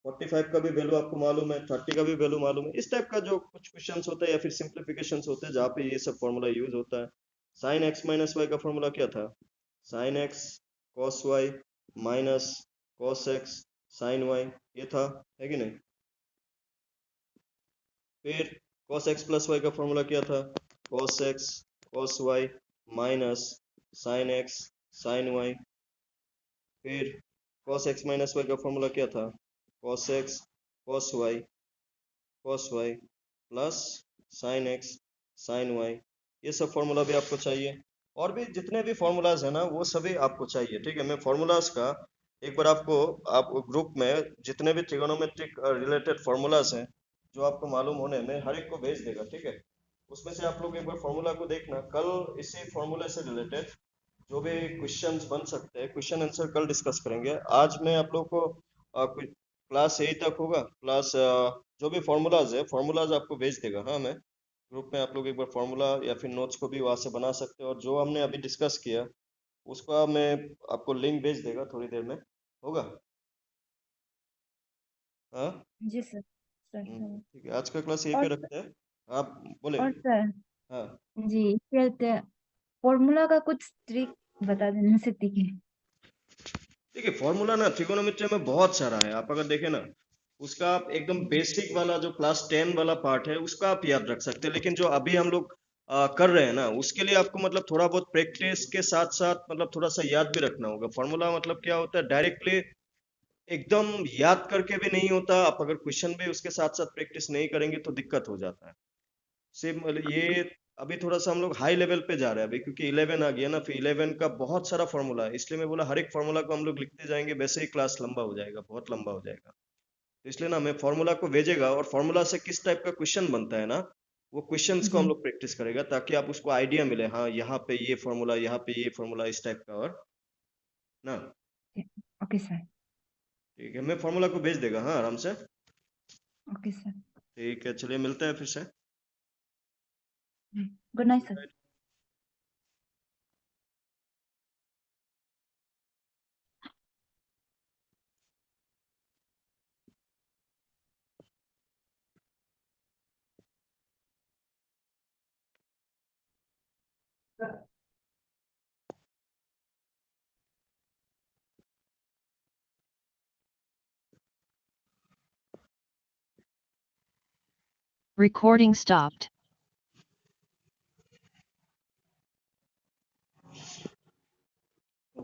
45 का भी वैल्यू आपको मालूम है, 30 का भी वैल्यू मालूम है। इस टाइप का जो कुछ क्वेश्चन होता है या फिर सिंप्लीफिकेशन होते हैं जहाँ पे ये सब फॉर्मूला यूज होता है। साइन एक्स माइनस वाई का फॉर्मूला क्या था, sine x cos y minus cos x sine y, ये था, है कि नहीं। फिर cos x प्लस वाई का फॉर्मूला क्या था, cos x cos y minus sin x sin y। फिर cos x माइनस वाई का फॉर्मूला क्या था, cos x cos y plus sin x sin y। ये सब फॉर्मूला भी आपको चाहिए, और भी जितने भी फॉर्मूलाज है ना वो सभी आपको चाहिए, ठीक है। मैं फॉर्मूलाज का एक बार आपको, आप ग्रुप में जितने भी ट्रिगोनोमेट्रिक रिलेटेड फॉर्मूलाज हैं जो आपको मालूम होने में, हर एक को भेज देगा, ठीक है। उसमें से आप लोग एक बार फॉर्मूला को देखना, कल इसी फॉर्मूले से रिलेटेड जो भी क्वेश्चंस बन सकते हैं, क्वेश्चन आंसर कल डिस्कस करेंगे। आज मैं आप लोग को क्लास 8 तक होगा, क्लास जो भी फॉर्मूलाज है फॉर्मूलाज आपको भेज देगा। हाँ, मैं ग्रुप में आप लोग एक बार फॉर्मूला या फिर नोट्स को भी वहां से बना सकते हैं, और जो हमने अभी डिस्कस किया उसका मैं आपको लिंक भेज देगा थोड़ी देर में, होगा। हाँ, जी सर। Sir sir. ठीक है, आज का क्लास यहीं और पे रखते हैं। आप बोले। और सर हाँ, जी कहते हैं फॉर्मूला का कुछ ट्रिक बता देना सकती है। देखिए फॉर्मूला ना ट्रिगोनोमेट्री में बहुत सारा है, आप अगर देखें ना, उसका आप एकदम बेसिक वाला जो क्लास 10 वाला पार्ट है उसका आप याद रख सकते हैं, लेकिन जो अभी हम लोग कर रहे हैं ना उसके लिए आपको मतलब थोड़ा बहुत प्रैक्टिस के साथ साथ मतलब थोड़ा सा याद भी रखना होगा। फॉर्मूला मतलब क्या होता है, डायरेक्टली एकदम याद करके भी नहीं होता, आप अगर क्वेश्चन भी उसके साथ साथ प्रैक्टिस नहीं करेंगे तो दिक्कत हो जाता है। सिर्फ मतलब ये अभी थोड़ा सा हम लोग हाई लेवल पे जा रहे हैं अभी, क्योंकि 11 आ गया ना, फिर 11 का बहुत सारा फॉर्मूला है, इसलिए मैं बोला हर एक फॉर्मूला को हम लोग लिखते जाएंगे, वैसे ही क्लास लंबा हो जाएगा, बहुत लंबा हो जाएगा। तो इसलिए ना मैं फॉर्मूला को भेजेगा, और फॉर्मूला से किस टाइप का क्वेश्चन बनता है ना, वो क्वेश्चंस को हम जी लोग प्रैक्टिस करेगा, ताकि आप उसको आइडिया मिले, हाँ यहाँ पे ये फॉर्मूला, यहाँ पे ये फॉर्मूला, इस टाइप का, और ना। Okay sir. ठीक है, मैं फॉर्मूला को भेज देगा, हाँ आराम से। Okay sir. ठीक है, चलिए मिलते हैं फिर से। Good night sir. Recording stopped. तो